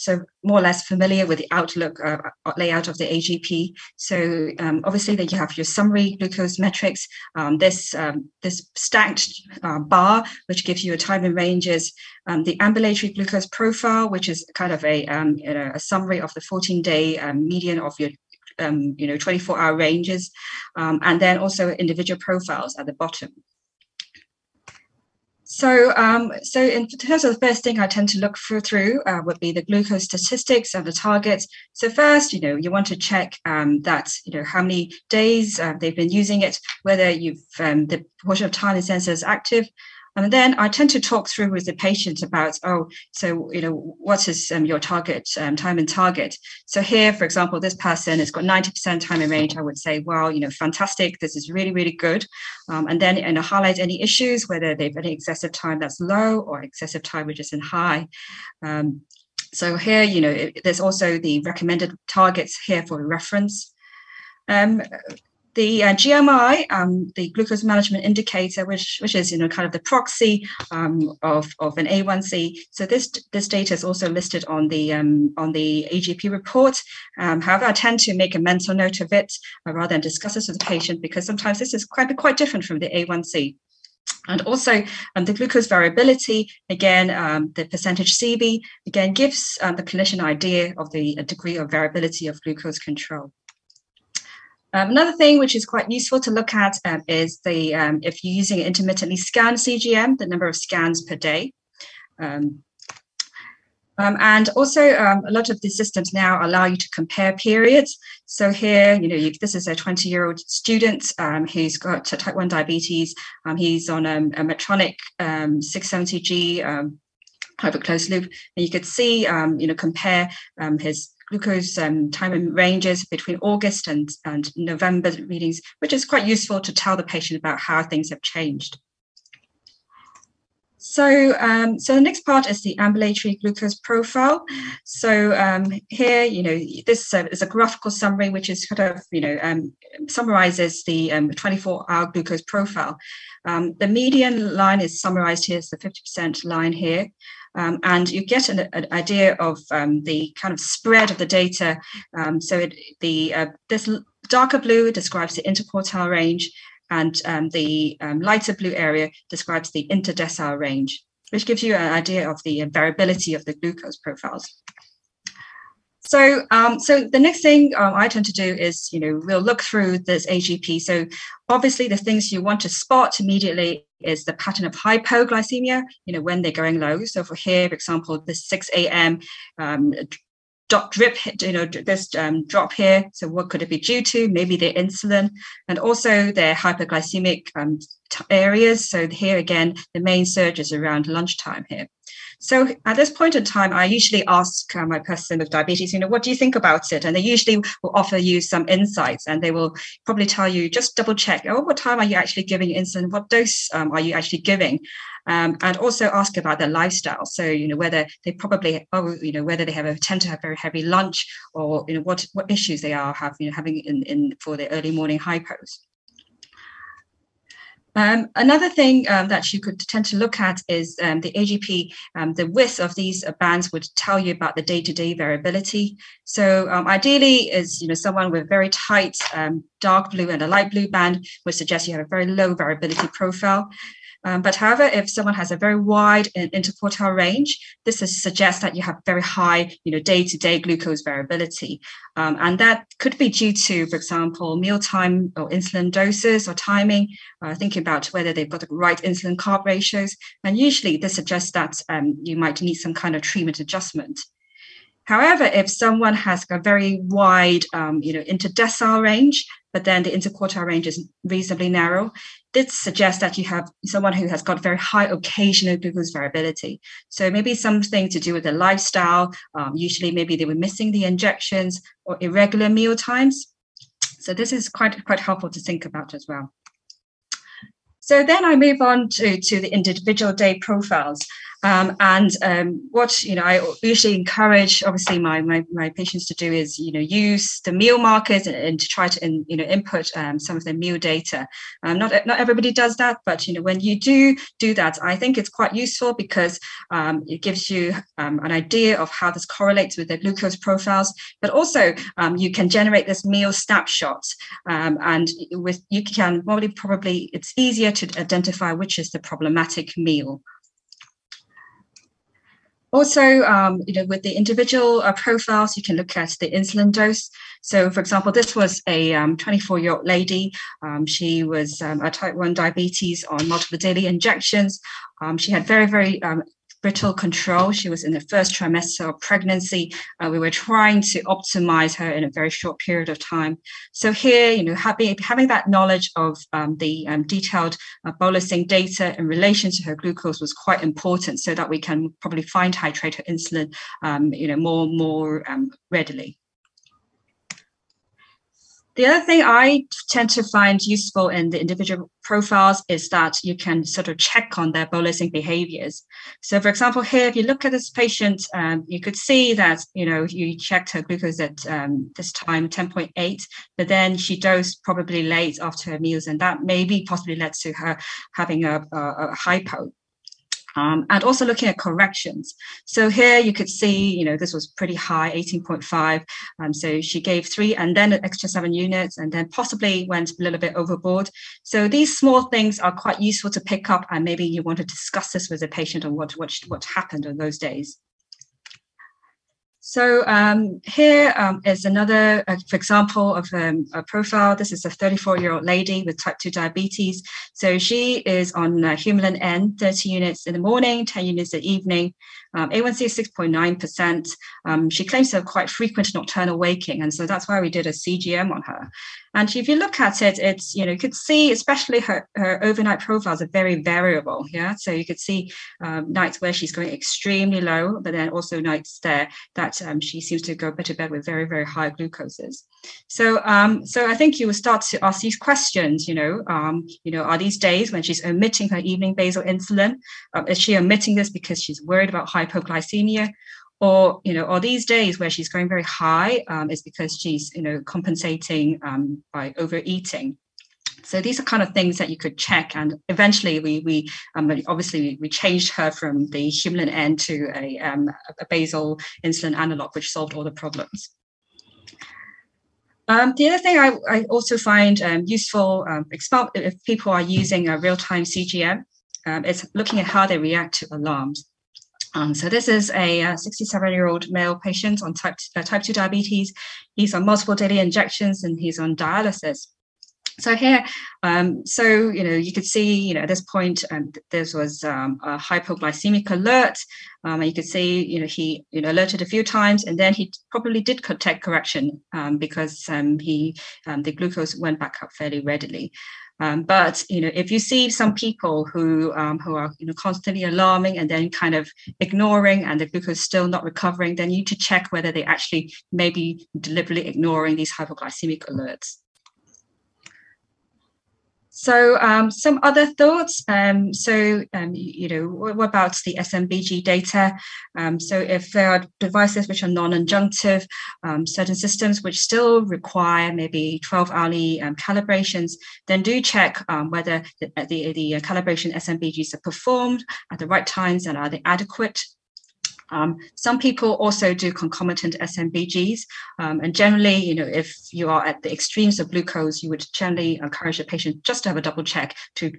more or less familiar with the outlook layout of the AGP. So obviously that you have your summary glucose metrics, this stacked bar, which gives you a time and ranges, the ambulatory glucose profile, which is kind of a summary of the 14-day median of your 24-hour ranges, and then also individual profiles at the bottom. So in terms of the first thing I tend to look through would be the glucose statistics and the targets. So first, you want to check that, how many days they've been using it, whether you've, the portion of time the sensor is active. And then I tend to talk through with the patient about, what is your target, time and target. So here, for example, this person has got 90% time and range. I would say, well, fantastic. This is really, really good. And then highlight any issues, whether they've any excessive time that's low or excessive time which is in high. So here, there's also the recommended targets here for reference. The GMI, the glucose management indicator, which is kind of the proxy of an A1C. So this data is also listed on the AGP report. However, I tend to make a mental note of it rather than discuss this with the patient, because sometimes this is quite different from the A1C. And also the glucose variability, again, the percentage CB, again, gives the clinician an idea of the degree of variability of glucose control. Another thing which is quite useful to look at is the if you're using an intermittently scanned CGM, the number of scans per day. And also a lot of these systems now allow you to compare periods. So here, this is a 20-year-old student who's got type 1 diabetes. He's on a Medtronic 670G hyperclosed loop, and you could see, compare his glucose time and ranges between August and November readings, which is quite useful to tell the patient about how things have changed. So, the next part is the ambulatory glucose profile. So here, this is a graphical summary, which is kind of, summarizes the 24-hour glucose profile. The median line is summarized here as the 50% line here. And you get an idea of the kind of spread of the data. This darker blue describes the interquartile range, and the lighter blue area describes the interdecile range, which gives you an idea of the variability of the glucose profiles. So the next thing I tend to do is, we'll look through this AGP. So obviously the things you want to spot immediately is the pattern of hypoglycemia, when they're going low. So for here, for example, the 6 a.m. drip, this drop here. So what could it be due to? Maybe their insulin and also their hypoglycemic areas. So here again, the main surge is around lunchtime here. So at this point in time, I usually ask my person with diabetes, what do you think about it? And they usually will offer you some insights, and they will probably tell you, just double check, what time are you actually giving insulin? What dose are you actually giving? And also ask about their lifestyle. So, whether they probably, whether they tend to have very heavy lunch, or, what issues they are having for their early morning hypos. Another thing that you could tend to look at is the AGP. The width of these bands would tell you about the day-to-day variability. So ideally is, someone with very tight dark blue and a light blue band would suggest you have a very low variability profile. But however, if someone has a very wide interquartile range, this suggests that you have very high, day-to-day glucose variability. And that could be due to, for example, mealtime or insulin doses or timing, thinking about whether they've got the right insulin carb ratios. And usually this suggests that you might need some kind of treatment adjustment. However, if someone has a very wide, interdecile range, but then the interquartile range is reasonably narrow, this suggests that you have someone who has got very high occasional glucose variability. So maybe something to do with their lifestyle. Usually maybe they were missing the injections or irregular meal times. So this is quite helpful to think about as well. So then I move on to the individual day profiles. What I usually encourage, obviously, my patients to do is use the meal markers and to try to input some of the meal data. Not everybody does that, but when you do that, I think it's quite useful because it gives you an idea of how this correlates with their glucose profiles. But also you can generate this meal snapshots, and you can probably it's easier to identify which is the problematic meal. Also, with the individual profiles, you can look at the insulin dose. So, for example, this was a 24-year-old lady. She was a type 1 diabetes on multiple daily injections. She had very, very brittle control. She was in the first trimester of pregnancy. We were trying to optimize her in a very short period of time. So here, having that knowledge of the detailed bolusing data in relation to her glucose was quite important, so that we can probably fine titrate her insulin, more readily. The other thing I tend to find useful in the individual profiles is that you can sort of check on their bolusing behaviors. So, for example, here, if you look at this patient, you could see that, you checked her glucose at this time, 10.8, but then she dosed probably late after her meals, and that maybe possibly led to her having a hypo. And also looking at corrections. So here you could see, this was pretty high, 18.5. So she gave 3 and then an extra 7 units, and then possibly went a little bit overboard. So these small things are quite useful to pick up, and maybe you want to discuss this with the patient on what happened on those days. So here is another, for example, of a profile. This is a 34-year-old lady with type 2 diabetes. So she is on Humulin N, 30 units in the morning, 10 units in the evening. A1C is 6.9%. She claims to have quite frequent nocturnal waking, and so that's why we did a CGM on her. And if you look at it, it's, you could see, especially her overnight profiles are very variable. Yeah, so you could see nights where she's going extremely low, but then also nights there that she seems to go to bed with very, very high glucoses. So, so I think you will start to ask these questions. Are these days when she's omitting her evening basal insulin? Is she omitting this because she's worried about hypoglycemia? Or, or these days where she's going very high is because she's, compensating by overeating. So these are kind of things that you could check. And eventually we obviously we changed her from the Humulin N to a basal insulin analog, which solved all the problems. The other thing I also find useful, if people are using a real-time CGM, is looking at how they react to alarms. So this is a 67-year-old male patient on type 2 diabetes. He's on multiple daily injections and he's on dialysis. So here, you could see, at this point, there was a hypoglycemic alert, and you could see, he, alerted a few times, and then he probably did take correction because the glucose went back up fairly readily. But if you see some people who are constantly alarming and then kind of ignoring, and the glucose still not recovering, then you need to check whether they actually may be deliberately ignoring these hypoglycemic alerts. So some other thoughts. What about the SMBG data? So if there are devices which are non-adjunctive, certain systems which still require maybe 12-hourly calibrations, then do check whether the calibration SMBGs are performed at the right times and are they adequate. Some people also do concomitant SMBGs, and generally, if you are at the extremes of glucose, you would generally encourage the patient just to have a double check to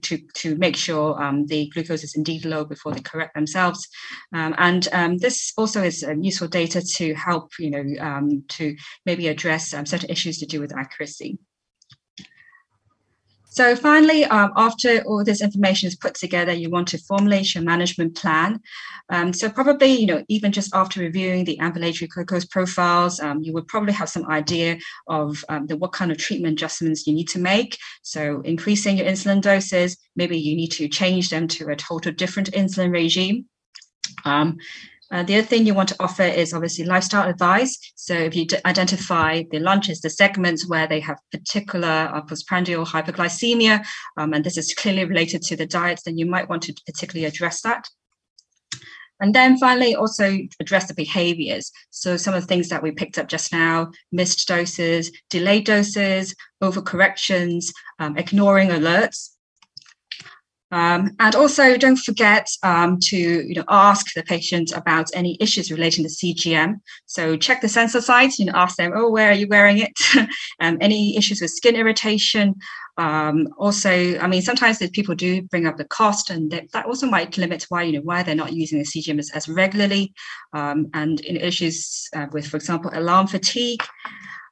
make sure the glucose is indeed low before they correct themselves. This also is useful data to help, to maybe address certain issues to do with accuracy. So finally, after all this information is put together, you want to formulate your management plan. So probably, even just after reviewing the ambulatory glucose profiles, you would probably have some idea of what kind of treatment adjustments you need to make. So increasing your insulin doses, maybe you need to change them to a total different insulin regime. The other thing you want to offer is obviously lifestyle advice. So if you identify the lunches, the segments where they have particular postprandial hypoglycemia, and this is clearly related to the diets, then you might want to particularly address that. And then finally, also address the behaviors. So some of the things that we picked up just now: missed doses, delayed doses, overcorrections, ignoring alerts. And also don't forget to ask the patient about any issues relating to CGM. So check the sensor sites, ask them, oh, where are you wearing it? Any issues with skin irritation. Also, sometimes people do bring up the cost, and that also might limit why they're not using the CGM as regularly. And issues with, for example, alarm fatigue.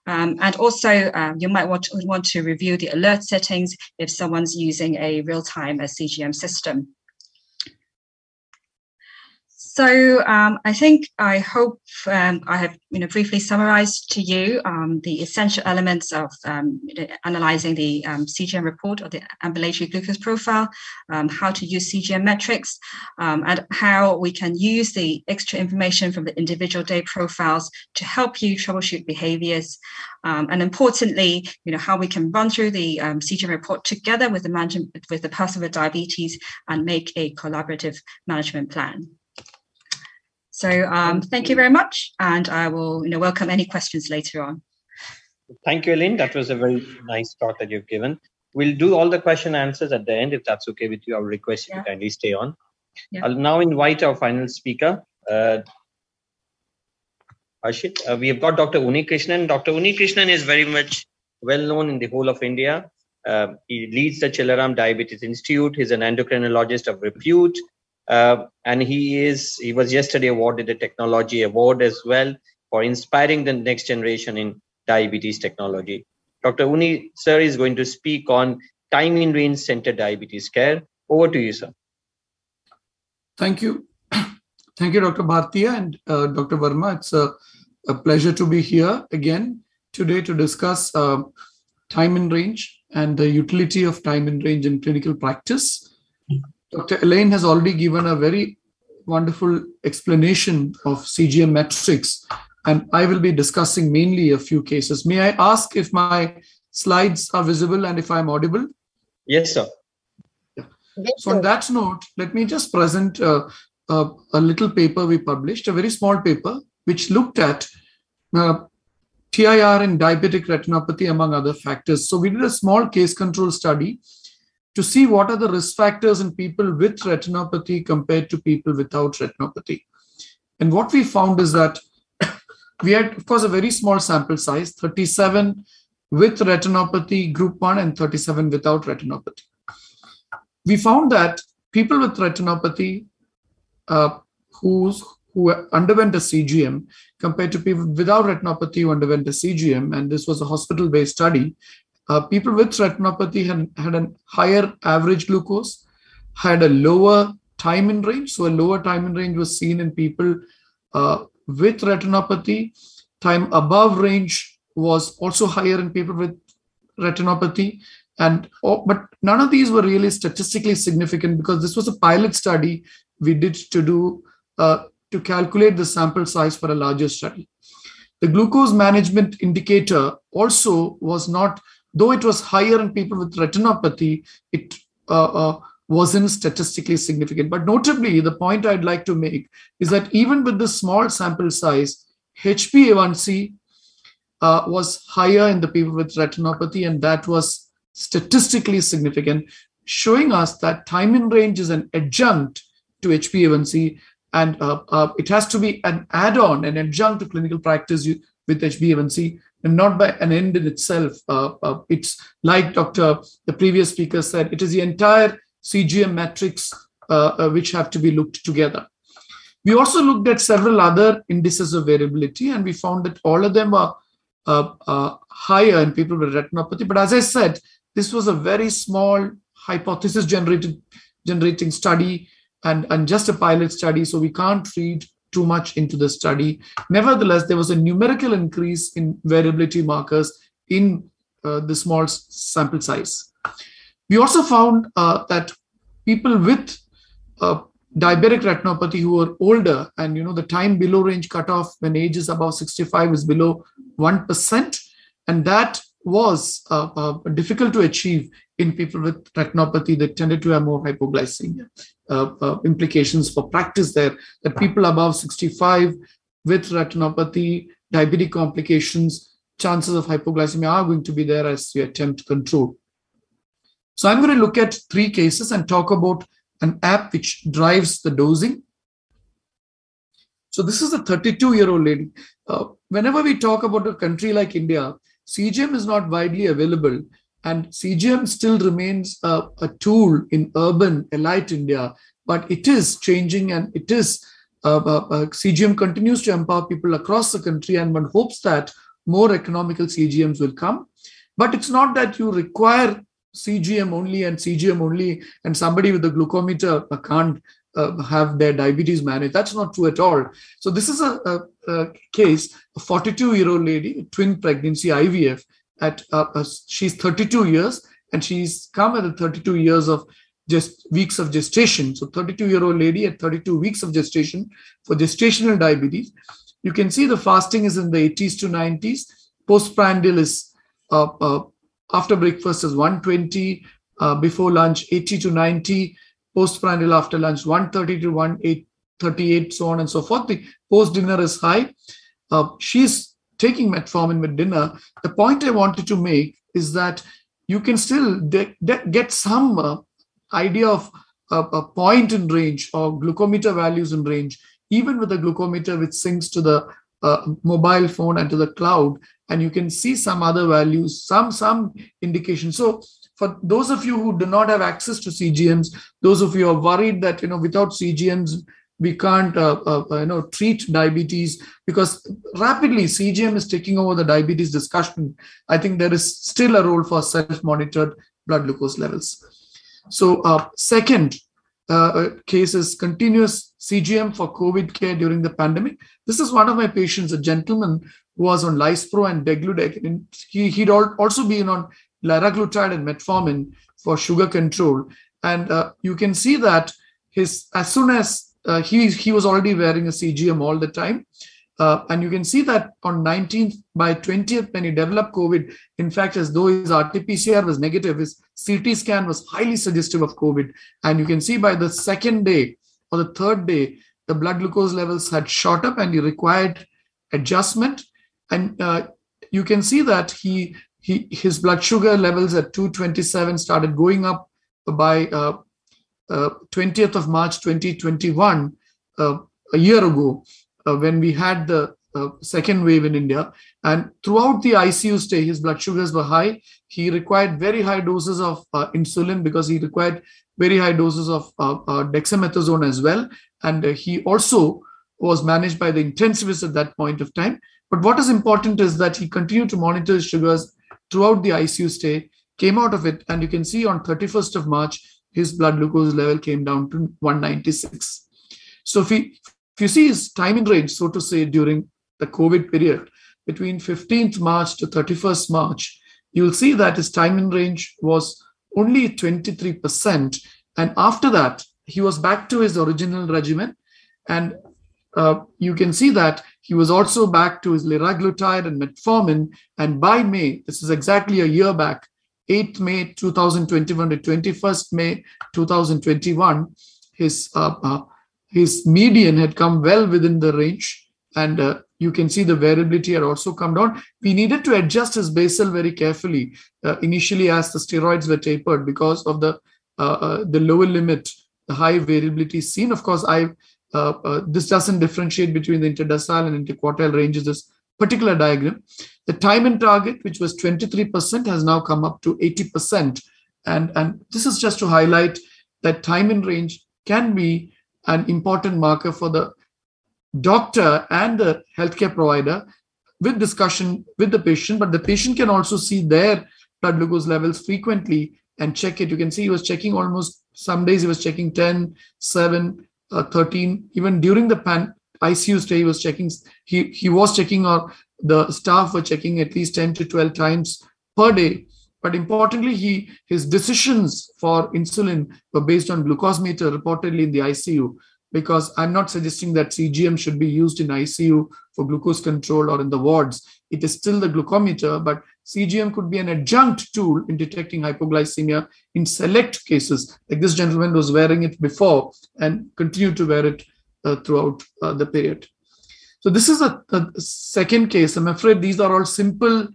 And also, you might want to review the alert settings if someone's using a real-time CGM system. So I hope I have briefly summarized to you the essential elements of analyzing the CGM report or the ambulatory glucose profile, how to use CGM metrics, and how we can use the extra information from the individual day profiles to help you troubleshoot behaviors, and importantly, how we can run through the CGM report together with the person with diabetes and make a collaborative management plan. So thank you very much, and I will welcome any questions later on. Thank you, Elaine. That was a very nice talk that you've given. We'll do all the question answers at the end, if that's okay with you. I'll request you to kindly stay on. Yeah. I'll now invite our final speaker, Ashit. We have got Dr. Uni Krishnan. Dr. Uni Krishnan is very much well known in the whole of India. He leads the Chilaram Diabetes Institute. He's an endocrinologist of repute. And he was yesterday awarded a technology award as well for inspiring the next generation in diabetes technology. Dr. Uni, sir, is going to speak on time in range centered diabetes care. Over to you, sir. Thank you. Thank you, Dr. Bhartiya and Dr. Verma. It's a pleasure to be here again today to discuss time in range and the utility of time in range in clinical practice. Dr. Elaine has already given a very wonderful explanation of CGM metrics, and I will be discussing mainly a few cases. May I ask if my slides are visible and if I'm audible? Yes, sir. Yeah. So on that note, let me just present a little paper we published, a very small paper, which looked at TIR in diabetic retinopathy, among other factors. So we did a small case control study to see what are the risk factors in people with retinopathy compared to people without retinopathy. And what we found is that we had, of course, a very small sample size, 37 with retinopathy group 1 and 37 without retinopathy. We found that people with retinopathy who underwent a CGM compared to people without retinopathy who underwent a CGM, and this was a hospital-based study, People with retinopathy had a higher average glucose, had a lower time in range. So a lower time in range was seen in people with retinopathy. Time above range was also higher in people with retinopathy. But none of these were really statistically significant because this was a pilot study we did to calculate the sample size for a larger study. The glucose management indicator also was not, though it was higher in people with retinopathy, it wasn't statistically significant. But notably, the point I'd like to make is that even with the small sample size, HbA1c was higher in the people with retinopathy, and that was statistically significant, showing us that time in range is an adjunct to HbA1c, and it has to be an add-on, an adjunct to clinical practice with HbA1c, and not by an end in itself. It's like the previous speaker said, it is the entire CGM matrix which have to be looked together. We also looked at several other indices of variability, and we found that all of them are higher in people with retinopathy. But as I said, this was a very small hypothesis generating study and just a pilot study, so we can't read too much into the study. Nevertheless, there was a numerical increase in variability markers in the small sample size. We also found that people with diabetic retinopathy who are older, and the time below range cutoff when age is above 65 is below 1%, and that was difficult to achieve in people with retinopathy that tended to have more hypoglycemia. Implications for practice there, that people above 65 with retinopathy, diabetic complications, chances of hypoglycemia are going to be there as you attempt to control. So I'm going to look at 3 cases and talk about an app which drives the dosing. So this is a 32-year-old lady. Whenever we talk about a country like India, CGM is not widely available, and CGM still remains a tool in urban elite India, but it is changing, and it is CGM continues to empower people across the country, and one hopes that more economical CGMs will come. But it's not that you require CGM only, and somebody with a glucometer can't have their diabetes managed. That's not true at all. So this is a case, a 42-year-old lady, twin pregnancy IVF. She's 32 years, and she's come at 32 years of just weeks of gestation. So 32-year-old lady at 32 weeks of gestation for gestational diabetes. You can see the fasting is in the 80s to 90s. Postprandial is after breakfast is 120, before lunch 80 to 90, postprandial after lunch 130 to 138, so on and so forth. The post-dinner is high. She's taking metformin with dinner. The point I wanted to make is that you can still get some idea of a point in range or glucometer values in range, even with a glucometer which syncs to the mobile phone and to the cloud, and you can see some other values, some indication. So for those of you who do not have access to CGMs, those of you who are worried that without CGMs we can't treat diabetes, because rapidly CGM is taking over the diabetes discussion, I think there is still a role for self-monitored blood glucose levels. So second case is continuous CGM for COVID care during the pandemic. This is one of my patients, a gentleman who was on Lispro and Degludec, and he'd also been on liraglutide and metformin for sugar control. And you can see that as soon as he was already wearing a CGM all the time. And you can see that on 19th, by 20th, when he developed COVID, in fact, as though his RT-PCR was negative, his CT scan was highly suggestive of COVID. And you can see by the second day or the third day, the blood glucose levels had shot up and he required adjustment. And you can see that his blood sugar levels at 227 started going up by 20th of March 2021, a year ago, when we had the second wave in India. And throughout the ICU stay, his blood sugars were high. He required very high doses of insulin because he required very high doses of dexamethasone as well. And he also was managed by the intensivist at that point of time. But what is important is that he continued to monitor his sugars throughout the ICU stay, came out of it, and you can see on 31st of March, his blood glucose level came down to 196. So if you see his time in range, so to say, during the COVID period, between 15th March to 31st March, you'll see that his time in range was only 23%. And after that, he was back to his original regimen. And you can see that he was also back to his liraglutide and metformin. And by May, this is exactly a year back, 8th May 2021 to 21st May 2021, his median had come well within the range. And you can see the variability had also come down. We needed to adjust his basal very carefully initially as the steroids were tapered because of the lower limit, the high variability seen. Of course, this doesn't differentiate between the interdecile and interquartile ranges, this particular diagram. The time in target, which was 23%, has now come up to 80%. And this is just to highlight that time in range can be an important marker for the doctor and the healthcare provider with discussion with the patient, but the patient can also see their blood glucose levels frequently and check it. You can see he was checking almost, some days he was checking 10, 7, 13. Even during the ICU stay, he was checking, he was checking, or the staff were checking at least 10 to 12 times per day. But importantly, his decisions for insulin were based on glucometer reportedly in the ICU, because I'm not suggesting that CGM should be used in ICU for glucose control or in the wards. It is still the glucometer, but CGM could be an adjunct tool in detecting hypoglycemia in select cases. Like this gentleman was wearing it before and continued to wear it throughout the period. So this is a second case. I'm afraid these are all simple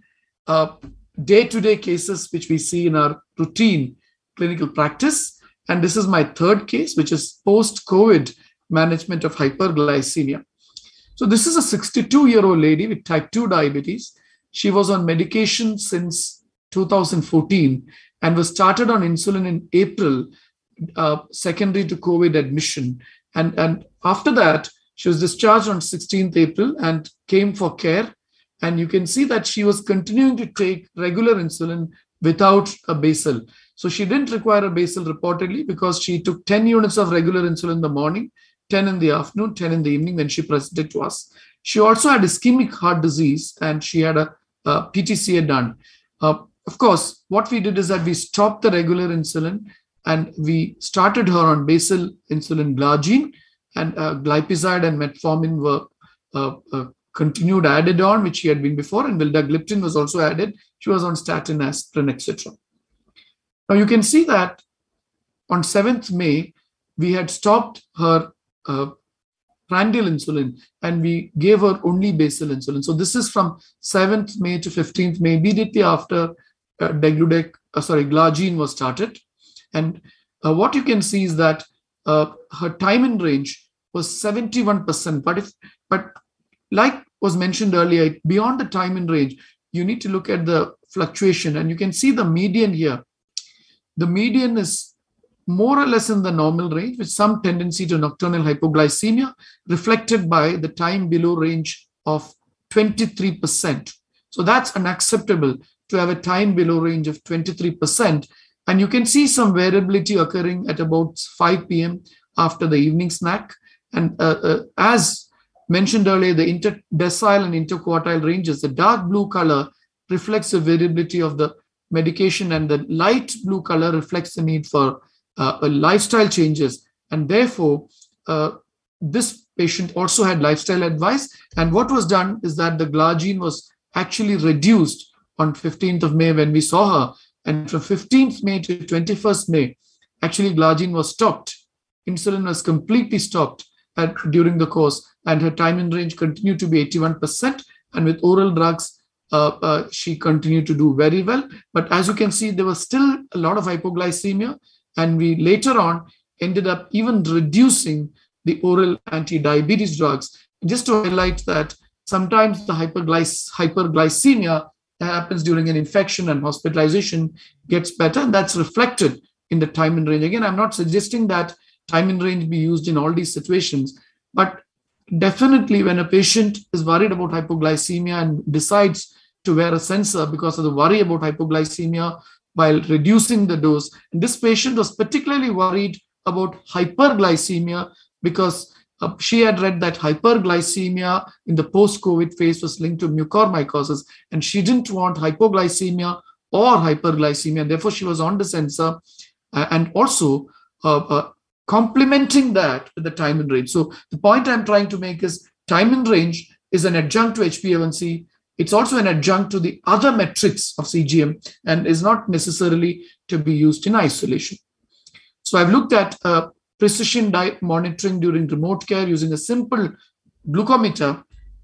day-to-day cases which we see in our routine clinical practice. And this is my third case, which is post-COVID management of hyperglycemia. So this is a 62-year-old lady with type 2 diabetes. She was on medication since 2014 and was started on insulin in April, secondary to COVID admission. And after that, she was discharged on 16th April and came for care. And you can see that she was continuing to take regular insulin without a basal. So she didn't require a basal reportedly because she took 10 units of regular insulin in the morning, 10 in the afternoon, 10 in the evening when she presented to us. She also had ischemic heart disease and she had a PTCA done. Of course, what we did is that we stopped the regular insulin and we started her on basal insulin glargine, and glipizide and metformin were continued added on, which she had been before, and vildagliptin was also added. She was on statin, aspirin, etc. Now you can see that on 7th May, we had stopped her prandial insulin and we gave her only basal insulin. So this is from 7th May to 15th May, immediately after glargine was started. And what you can see is that her time in range was 71%. But like was mentioned earlier, beyond the time in range, you need to look at the fluctuation. And you can see the median here. The median is more or less in the normal range with some tendency to nocturnal hypoglycemia, reflected by the time below range of 23%. So that's unacceptable to have a time below range of 23%. And you can see some variability occurring at about 5 p.m. after the evening snack. And as mentioned earlier, the interdecile and interquartile ranges, the dark blue color reflects the variability of the medication, and the light blue color reflects the need for lifestyle changes. And therefore, this patient also had lifestyle advice. And what was done is that the glargine was actually reduced on 15th of May when we saw her. And from 15th May to 21st May, actually glargine was stopped. Insulin was completely stopped during the course, and her time in range continued to be 81%. And with oral drugs, she continued to do very well. But as you can see, there was still a lot of hypoglycemia, and we later on ended up even reducing the oral anti-diabetes drugs. Just to highlight that sometimes the hyperglycemia happens during an infection and hospitalization gets better, and that's reflected in the time in range. Again, I'm not suggesting that time in range be used in all these situations, but definitely when a patient is worried about hypoglycemia and decides to wear a sensor because of the worry about hypoglycemia while reducing the dose. And this patient was particularly worried about hyperglycemia because she had read that hyperglycemia in the post-COVID phase was linked to mucormycosis, and she didn't want hypoglycemia or hyperglycemia. Therefore, she was on the sensor and also complementing that with the time in range. So the point I'm trying to make is time in range is an adjunct to HbA1c. It's also an adjunct to the other metrics of CGM and is not necessarily to be used in isolation. So I've looked at precision diet monitoring during remote care using a simple glucometer.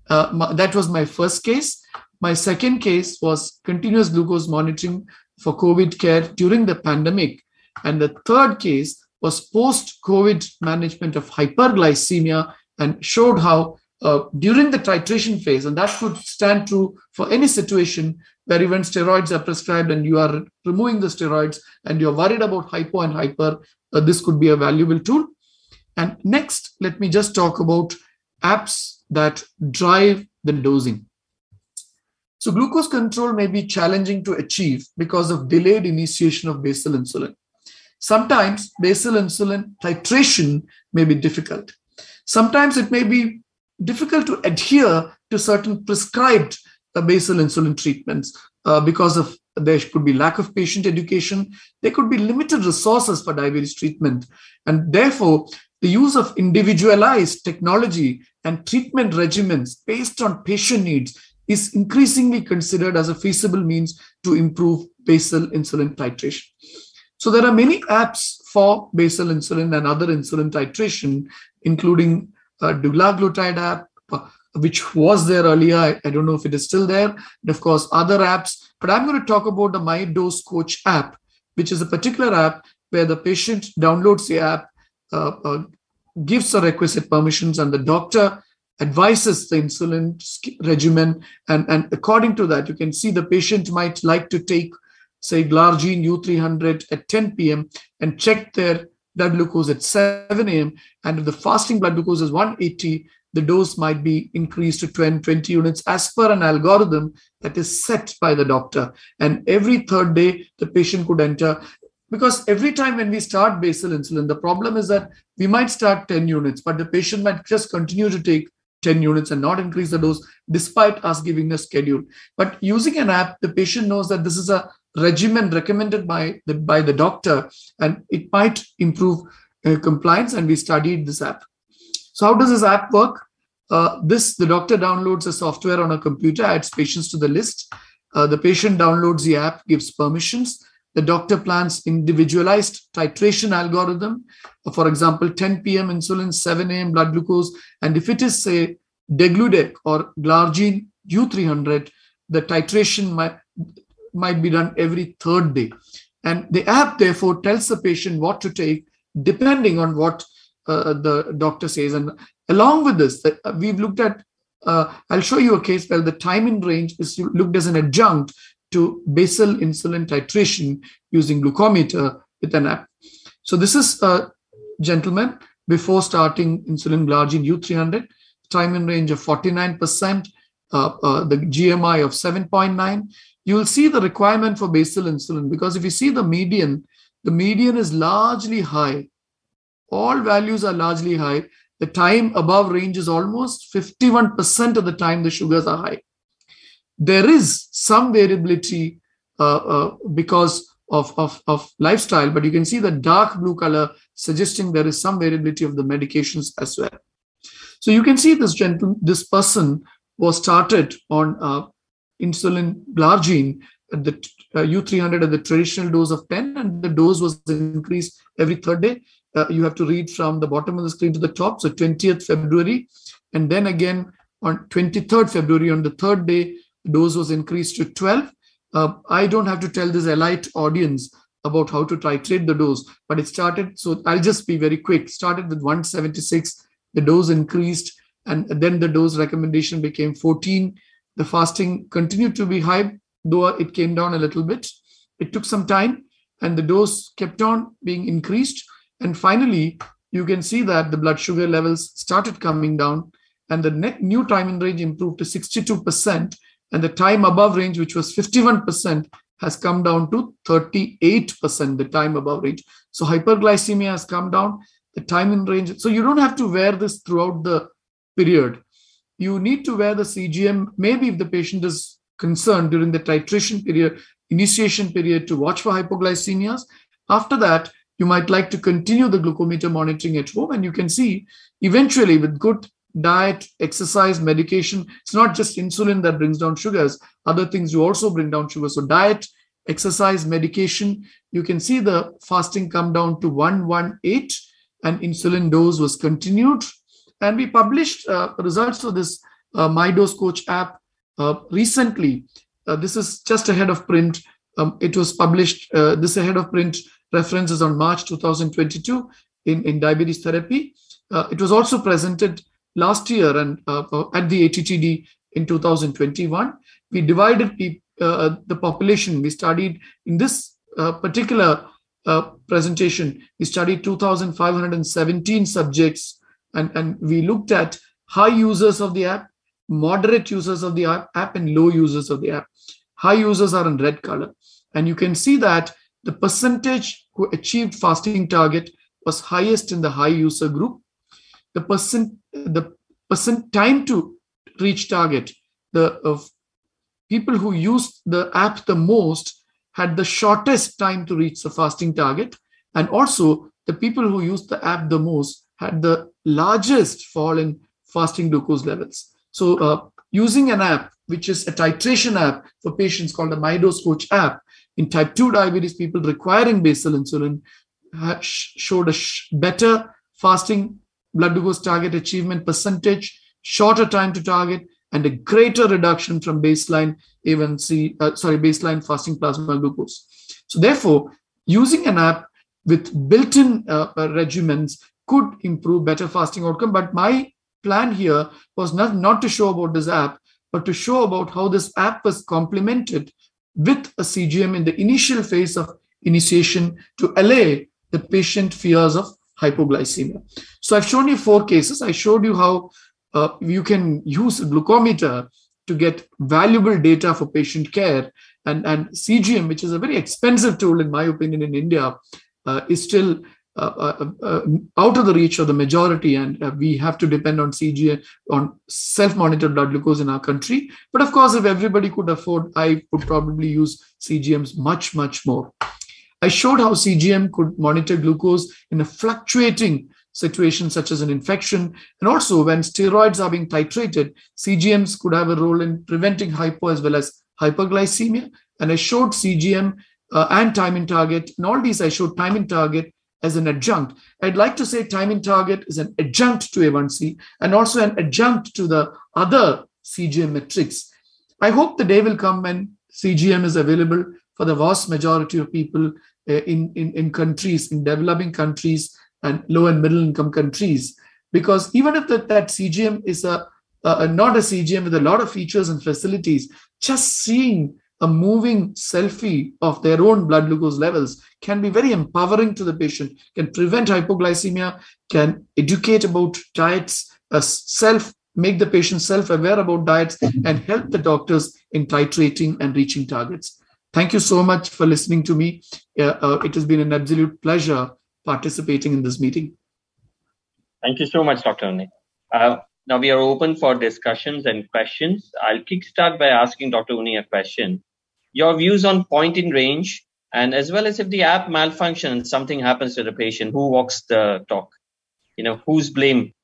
That was my first case. My second case was continuous glucose monitoring for COVID care during the pandemic. And the third case was post-COVID management of hyperglycemia, and showed how during the titration phase, and that could stand true for any situation where even steroids are prescribed and you are removing the steroids and you're worried about hypo and hyper, this could be a valuable tool. And next, let me just talk about apps that drive the dosing. So glucose control may be challenging to achieve because of delayed initiation of basal insulin. Sometimes basal insulin titration may be difficult. Sometimes it may be difficult to adhere to certain prescribed basal insulin treatments because of there could be lack of patient education. There could be limited resources for diabetes treatment. And therefore, the use of individualized technology and treatment regimens based on patient needs is increasingly considered as a feasible means to improve basal insulin titration. So there are many apps for basal insulin and other insulin titration, including dulaglutide app, which was there earlier. I don't know if it is still there. And of course, other apps. But I'm going to talk about the My Dose Coach app, which is a particular app where the patient downloads the app, gives the requisite permissions, and the doctor advises the insulin regimen. And according to that, you can see the patient might like to take, say, Glargine U300 at 10 p.m. and check their blood glucose at 7 a.m. And if the fasting blood glucose is 180, the dose might be increased to 20 units as per an algorithm that is set by the doctor. And every third day, the patient could enter. Because every time when we start basal insulin, the problem is that we might start 10 units, but the patient might just continue to take 10 units and not increase the dose despite us giving a schedule. But using an app, the patient knows that this is a regimen recommended by the doctor, and it might improve compliance, and we studied this app. So how does this app work? The doctor downloads a software on a computer, adds patients to the list. The patient downloads the app, gives permissions. The doctor plans individualized titration algorithm. For example, 10 p.m. insulin, 7 a.m. blood glucose. And if it is, say, degludec or Glargine U300, the titration might be done every third day. And the app, therefore, tells the patient what to take depending on what the doctor says. And along with this, we've looked at, I'll show you a case where the time in range is looked as an adjunct to basal insulin titration using glucometer with an app. So this is a gentleman before starting insulin Glargine U300, time in range of 49%, the GMI of 7.9. You will see the requirement for basal insulin, because if you see the median is largely high. All values are largely high. The time above range is almost 51% of the time the sugars are high. There is some variability because of lifestyle, but you can see the dark blue color suggesting there is some variability of the medications as well. So you can see this person was started on insulin Glargine at the U300 at the traditional dose of 10, and the dose was increased every third day. You have to read from the bottom of the screen to the top. So 20th February, and then again on 23rd February, on the third day, the dose was increased to 12. I don't have to tell this elite audience about how to titrate the dose, but it started. So I'll just be very quick. Started with 176, the dose increased, and then the dose recommendation became 14. The fasting continued to be high, though it came down a little bit. It took some time, and the dose kept on being increased. And finally, you can see that the blood sugar levels started coming down, and the new time in range improved to 62%. and the time above range, which was 51%, has come down to 38%, the time above range. So hyperglycemia has come down, the time in range. So you don't have to wear this throughout the period. You need to wear the CGM, maybe if the patient is concerned during the titration period, initiation period, to watch for hypoglycemias. After that, you might like to continue the glucometer monitoring at home, and you can see eventually with good diet, exercise, medication, it's not just insulin that brings down sugars, other things do also bring down sugar. So diet, exercise, medication, you can see the fasting come down to 118, and insulin dose was continued. And we published results of this My Dose Coach app recently. This is just ahead of print. It was published, this ahead of print references on March 2022 in Diabetes Therapy. It was also presented last year and at the ATTD in 2021. We divided the population. We studied in this particular presentation, we studied 2,517 subjects, and we looked at high users of the app, moderate users of the app, and low users of the app. High users are in red color. And you can see that the percentage who achieved fasting target was highest in the high user group. The percent time to reach target, the people who used the app the most had the shortest time to reach the fasting target. And also the people who used the app the most had the largest fall in fasting glucose levels. So using an app, which is a titration app for patients called the My Dose Coach app, in type 2 diabetes people requiring basal insulin, showed a better fasting blood glucose target achievement percentage, shorter time to target, and a greater reduction from baseline baseline fasting plasma glucose. So therefore, using an app with built-in regimens could improve better fasting outcome. But my plan here was not to show about this app, but to show about how this app was complemented with a CGM in the initial phase of initiation to allay the patient fears of hypoglycemia. So I've shown you 4 cases. I showed you how you can use a glucometer to get valuable data for patient care, and CGM, which is a very expensive tool in my opinion in India, is still out of the reach of the majority, and we have to depend on CGM, on self-monitored blood glucose in our country. But of course, if everybody could afford, I would probably use CGMs much, much more. I showed how CGM could monitor glucose in a fluctuating situation such as an infection, and also when steroids are being titrated, CGMs could have a role in preventing hypo as well as hyperglycemia. And I showed CGM and time in target. In all these, I showed time in target as an adjunct. I'd like to say time in target is an adjunct to A1C and also an adjunct to the other CGM metrics. I hope the day will come when CGM is available for the vast majority of people in countries, in developing countries and low and middle income countries. Because even if that CGM is not a CGM with a lot of features and facilities, just seeing a moving selfie of their own blood glucose levels can be very empowering to the patient, can prevent hypoglycemia, can educate about diets, make the patient self-aware about diets, and help the doctors in titrating and reaching targets. Thank you so much for listening to me. It has been an absolute pleasure participating in this meeting. Thank you so much, Dr. Uni. Now we are open for discussions and questions. I'll kickstart by asking Dr. Uni a question. Your views on point in range, and as well as if the app malfunctions, something happens to the patient, who walks the talk? Who's blame?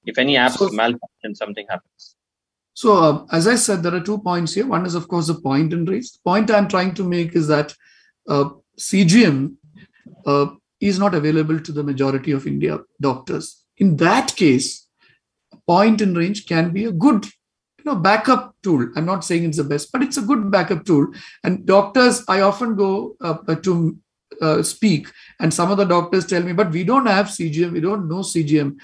If any apps malfunction, something happens. So as I said, there are 2 points here. One is, of course, the point in range. The point I'm trying to make is that CGM is not available to the majority of India doctors. In that case, point in range can be a good backup tool. I'm not saying it's the best, but it's a good backup tool. And doctors, I often go to speak, and some of the doctors tell me, but we don't have CGM, we don't know CGM.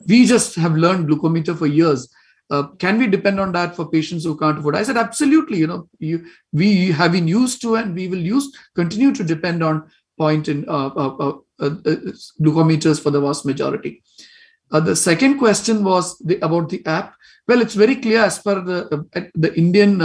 We just have learned glucometer for years. Can we depend on that for patients who can't afford? I said, absolutely. We have been used to, and we will continue to depend on point in glucometers for the vast majority. The second question was about the app. Well, it's very clear as per the Indian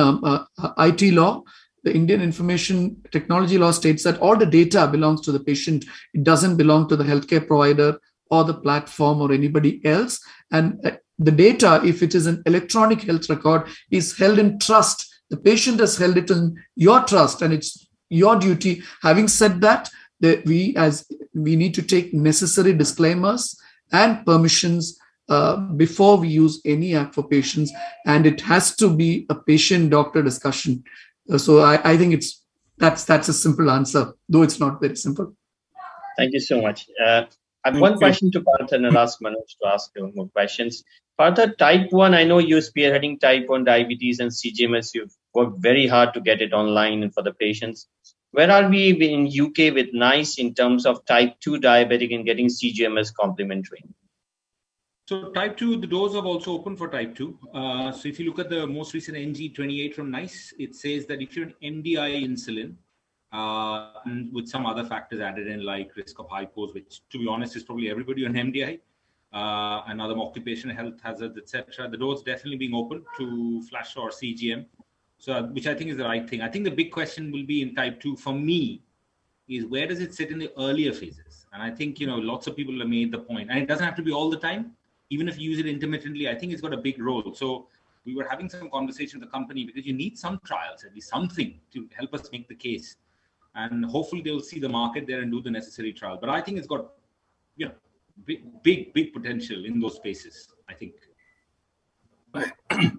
IT law. The Indian Information Technology Law states that all the data belongs to the patient. It doesn't belong to the healthcare provider or the platform or anybody else. And the data, if it is an electronic health record, is held in trust. The patient has held it in your trust, and it's your duty. Having said that, we need to take necessary disclaimers and permissions before we use any app for patients, and it has to be a patient-doctor discussion. So I think that's a simple answer, though it's not very simple. Thank you so much. I have one question to Partha, and I'll ask Manoj to ask more questions. Partha, type 1, I know you're spearheading type 1 diabetes and CGMs. You've worked very hard to get it online and for the patients. Where are we in UK with NICE in terms of type 2 diabetic and getting CGMs complementary? So type 2, the doors have also opened for type 2. So if you look at the most recent NG28 from NICE, it says that if you're an MDI insulin, and with some other factors added in like risk of hypos, which to be honest is probably everybody on MDI, and other occupational health hazards, etc. The door's definitely being opened to flash or CGM, so which I think is the right thing. I think the big question will be in type 2 for me is where does it sit in the earlier phases? And I think, lots of people have made the point, and it doesn't have to be all the time. Even if you use it intermittently, I think it's got a big role. So we were having some conversation with the company because you need some trials, at least something to help us make the case. And hopefully they'll see the market there and do the necessary trial. But I think it's got, big potential in those spaces, I think.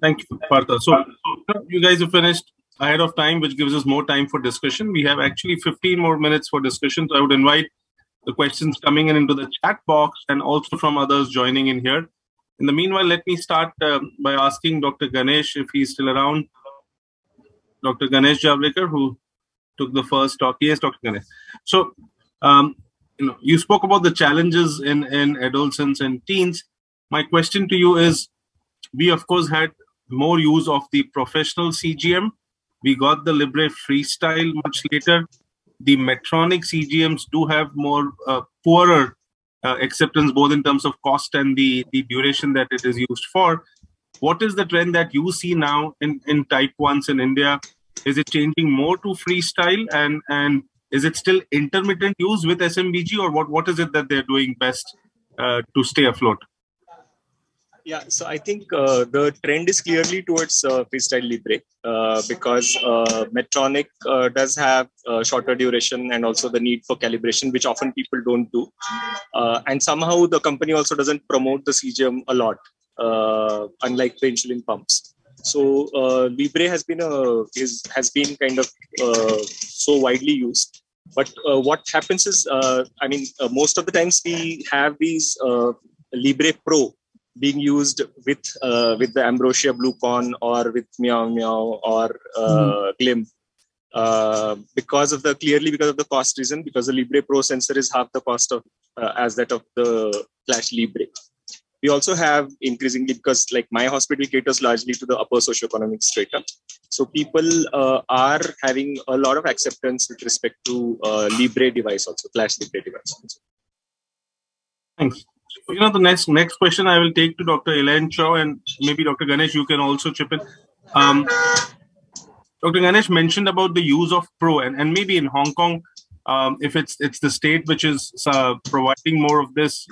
Thank you, Partha. So you guys have finished ahead of time, which gives us more time for discussion. We have actually 15 more minutes for discussion. So I would invite the questions coming in into the chat box and also from others joining in here. In the meanwhile, let me start by asking Dr. Ganesh if he's still around. Dr. Ganesh Javlikar, who took the first talk. Yes, Dr. Ganesh. So, you spoke about the challenges in adolescents and teens. My question to you is, we of course had more use of the professional CGM. We got the Libre Freestyle much later. The Medtronic CGMs do have more poorer acceptance, both in terms of cost and the duration that it is used for. What is the trend that you see now in type 1s in India? Is it changing more to freestyle, and is it still intermittent use with SMBG, or what is it that they're doing best to stay afloat? Yeah, so I think the trend is clearly towards freestyle Libre because Medtronic does have shorter duration and also the need for calibration, which often people don't do. And somehow the company also doesn't promote the CGM a lot, unlike the insulin pumps. So Libre has been kind of so widely used. But what happens is, most of the times we have these Libre Pro being used with the Ambrosia Bluecon or with Meow Meow or Glim because of the cost reason, because the Libre Pro sensor is half the cost of as that of the Flash Libre. We also have increasingly, because like my hospital caters largely to the upper socioeconomic strata. So people are having a lot of acceptance with respect to Libre device also, Flash Libre device also. Thanks. The next question I will take to Dr. Elaine Chow, and maybe Dr. Ganesh, you can also chip in. Dr. Ganesh mentioned about the use of Pro, and maybe in Hong Kong, if it's the state which is providing more of this,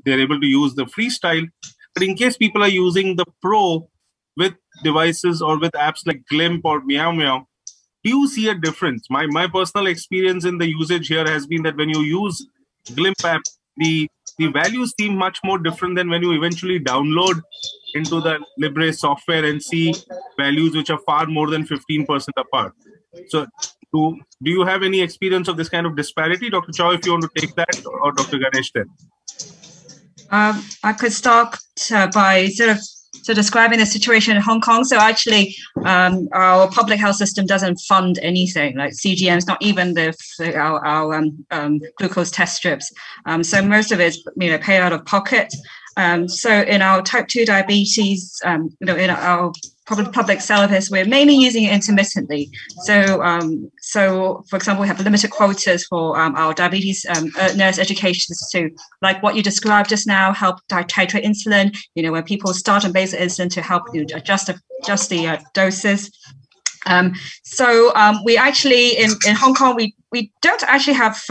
they're able to use the freestyle. But in case people are using the Pro with devices or with apps like Glimp or Meow Meow, do you see a difference? My personal experience in the usage here has been that when you use Glimp app, the values seem much more different than when you eventually download into the Libre software and see values which are far more than 15% apart. So do you have any experience of this kind of disparity? Dr. Chow, if you want to take that, or Dr. Ganesh then? I could start by sort of describing the situation in Hong Kong. So actually, our public health system doesn't fund anything like CGMs, not even our glucose test strips. So most of it is paid out of pocket. So in our type 2 diabetes, in our public service, we're mainly using it intermittently. So for example, we have limited quotas for our diabetes nurse educations to, like what you described just now, help titrate insulin, when people start on basal insulin to help adjust the doses. We actually, in Hong Kong, we don't actually have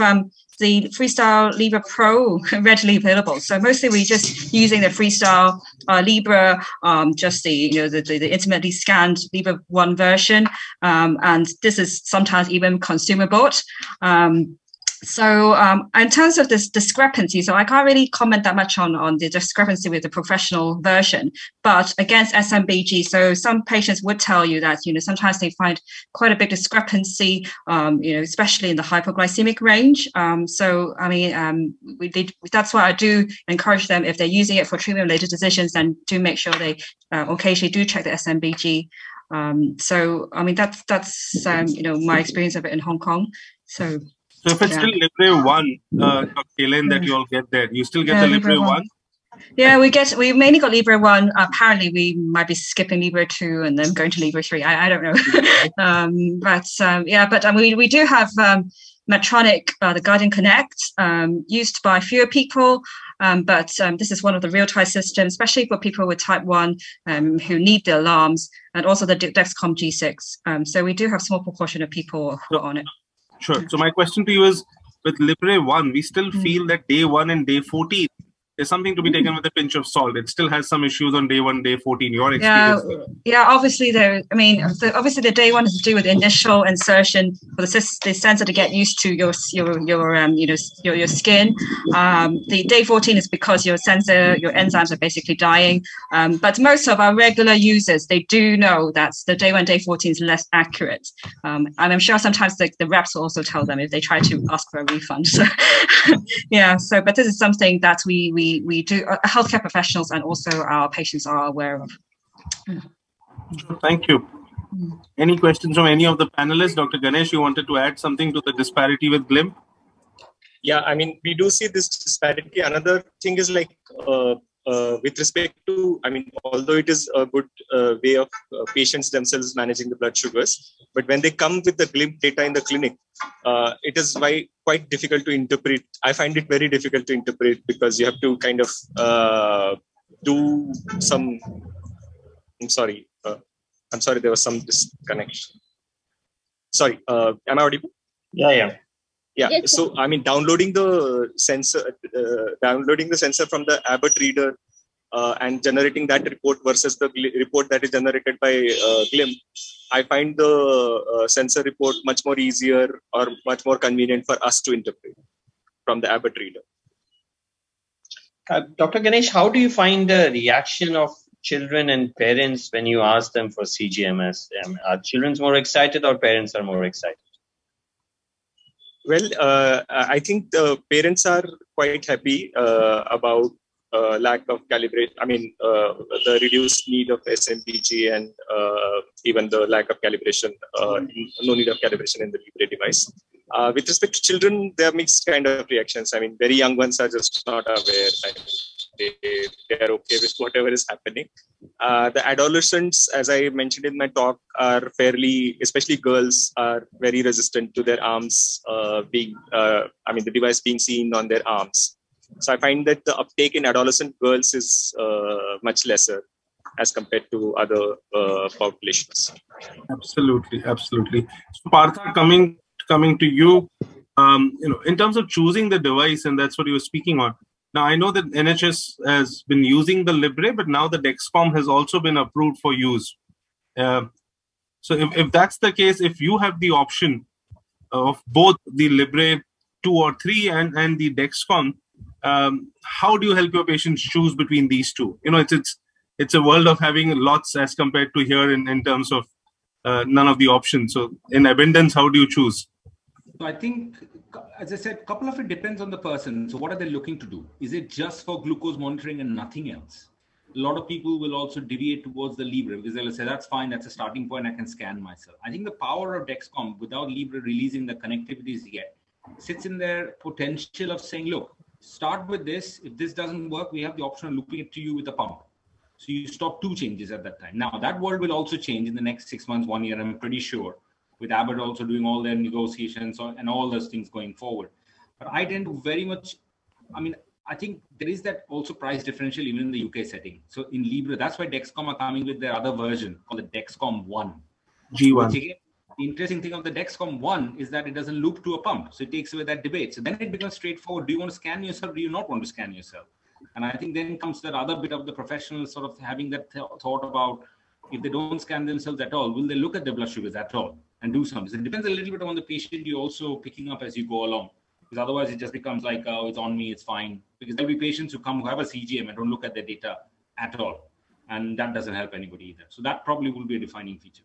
the Freestyle Libre Pro readily available. So mostly we're just using the Freestyle Libre, just the intermittently scanned Libre 1 version. And this is sometimes even consumer bought. In terms of this discrepancy, so I can't really comment that much on the discrepancy with the professional version, but against SMBG, so some patients would tell you that, sometimes they find quite a big discrepancy, especially in the hypoglycemic range. That's why I do encourage them, if they're using it for treatment-related decisions, then do make sure they occasionally do check the SMBG. That's my experience of it in Hong Kong. So if it's still Libre 1, Helen, that you all get there, you still get the Libre 1? Yeah, we mainly got Libre 1. Apparently, we might be skipping Libre 2 and then going to Libre 3. I don't know. We do have Medtronic, the Guardian Connect, used by fewer people. But this is one of the real-time systems, especially for people with type 1 who need the alarms, and also the Dexcom G6. So we do have a small proportion of people who are on it. Sure. So my question to you is, with Libre 1, we still feel that day 1 and day 14 is something to be taken with a pinch of salt. It still has some issues on day 1, day 14. Your experience? Obviously obviously the day 1 is to do with initial insertion for the sensor to get used to your skin. The day 14 is because your enzymes are basically dying. But most of our regular users, they do know that the day 1, day 14 is less accurate. And I'm sure sometimes the reps will also tell them if they try to ask for a refund. So but this is something that we do, healthcare professionals and also our patients are aware of. Thank you. Any questions from any of the panelists? Dr. Ganesh, you wanted to add something to the disparity with GLIM? Yeah, we do see this disparity. Another thing is with respect to, although it is a good way of patients themselves managing the blood sugars, but when they come with the GLIM data in the clinic, it is quite difficult to interpret. I find it very difficult to interpret because you have to kind of do some. I'm sorry, there was some disconnection. Sorry, am I audible? Yeah. Yes, so downloading the sensor from the Abbott reader and generating that report versus the report that is generated by GLIM, I find the sensor report much more easier or much more convenient for us to interpret from the Abbott reader. Dr. Ganesh, how do you find the reaction of children and parents when you ask them for CGMs? Are children more excited or parents are more excited? Well, I think the parents are quite happy about lack of calibration. The reduced need of SMPG and even the lack of calibration, no need of calibration in the Libre device. With respect to children, there are mixed kind of reactions. Very young ones are just not aware. They are okay with whatever is happening. The adolescents, as I mentioned in my talk, are fairly, especially girls, are very resistant to their arms the device being seen on their arms. So I find that the uptake in adolescent girls is much lesser as compared to other populations. Absolutely. So Partha, coming to you, in terms of choosing the device, and that's what you were speaking on. Now, I know that NHS has been using the Libre, but now the Dexcom has also been approved for use. So if that's the case, if you have the option of both the Libre 2 or 3 and the Dexcom, how do you help your patients choose between these two? It's a world of having lots as compared to here in terms of none of the options. So in abundance, how do you choose? So I think, as I said, a couple of it depends on the person. So what are they looking to do? Is it just for glucose monitoring and nothing else? A lot of people will also deviate towards the Libre because they'll say, that's fine, that's a starting point, I can scan myself. I think the power of Dexcom, without Libre releasing the connectivities yet, sits in their potential of saying, look, start with this. If this doesn't work, we have the option of looping it to you with a pump. So you stop 2 changes at that time. Now that world will also change in the next 6 months, 1 year, I'm pretty sure, with Abbott also doing all their negotiations and all those things going forward. But I tend to very much, I think there is that also price differential even in the UK setting. So in Libre, that's why Dexcom are coming with their other version called the Dexcom 1. G1. Which again, the interesting thing of the Dexcom 1 is that it doesn't loop to a pump. So it takes away that debate. So then it becomes straightforward. Do you want to scan yourself? Do you not want to scan yourself? And I think then comes that other bit of the professionals sort of having that thought about, if they don't scan themselves at all, will they look at their blood sugars at all and do something? So it depends a little bit on the patient you're also picking up as you go along. Because otherwise it just becomes like, oh, it's on me, it's fine. Because there'll be patients who come who have a CGM and don't look at their data at all. And that doesn't help anybody either. So that probably will be a defining feature.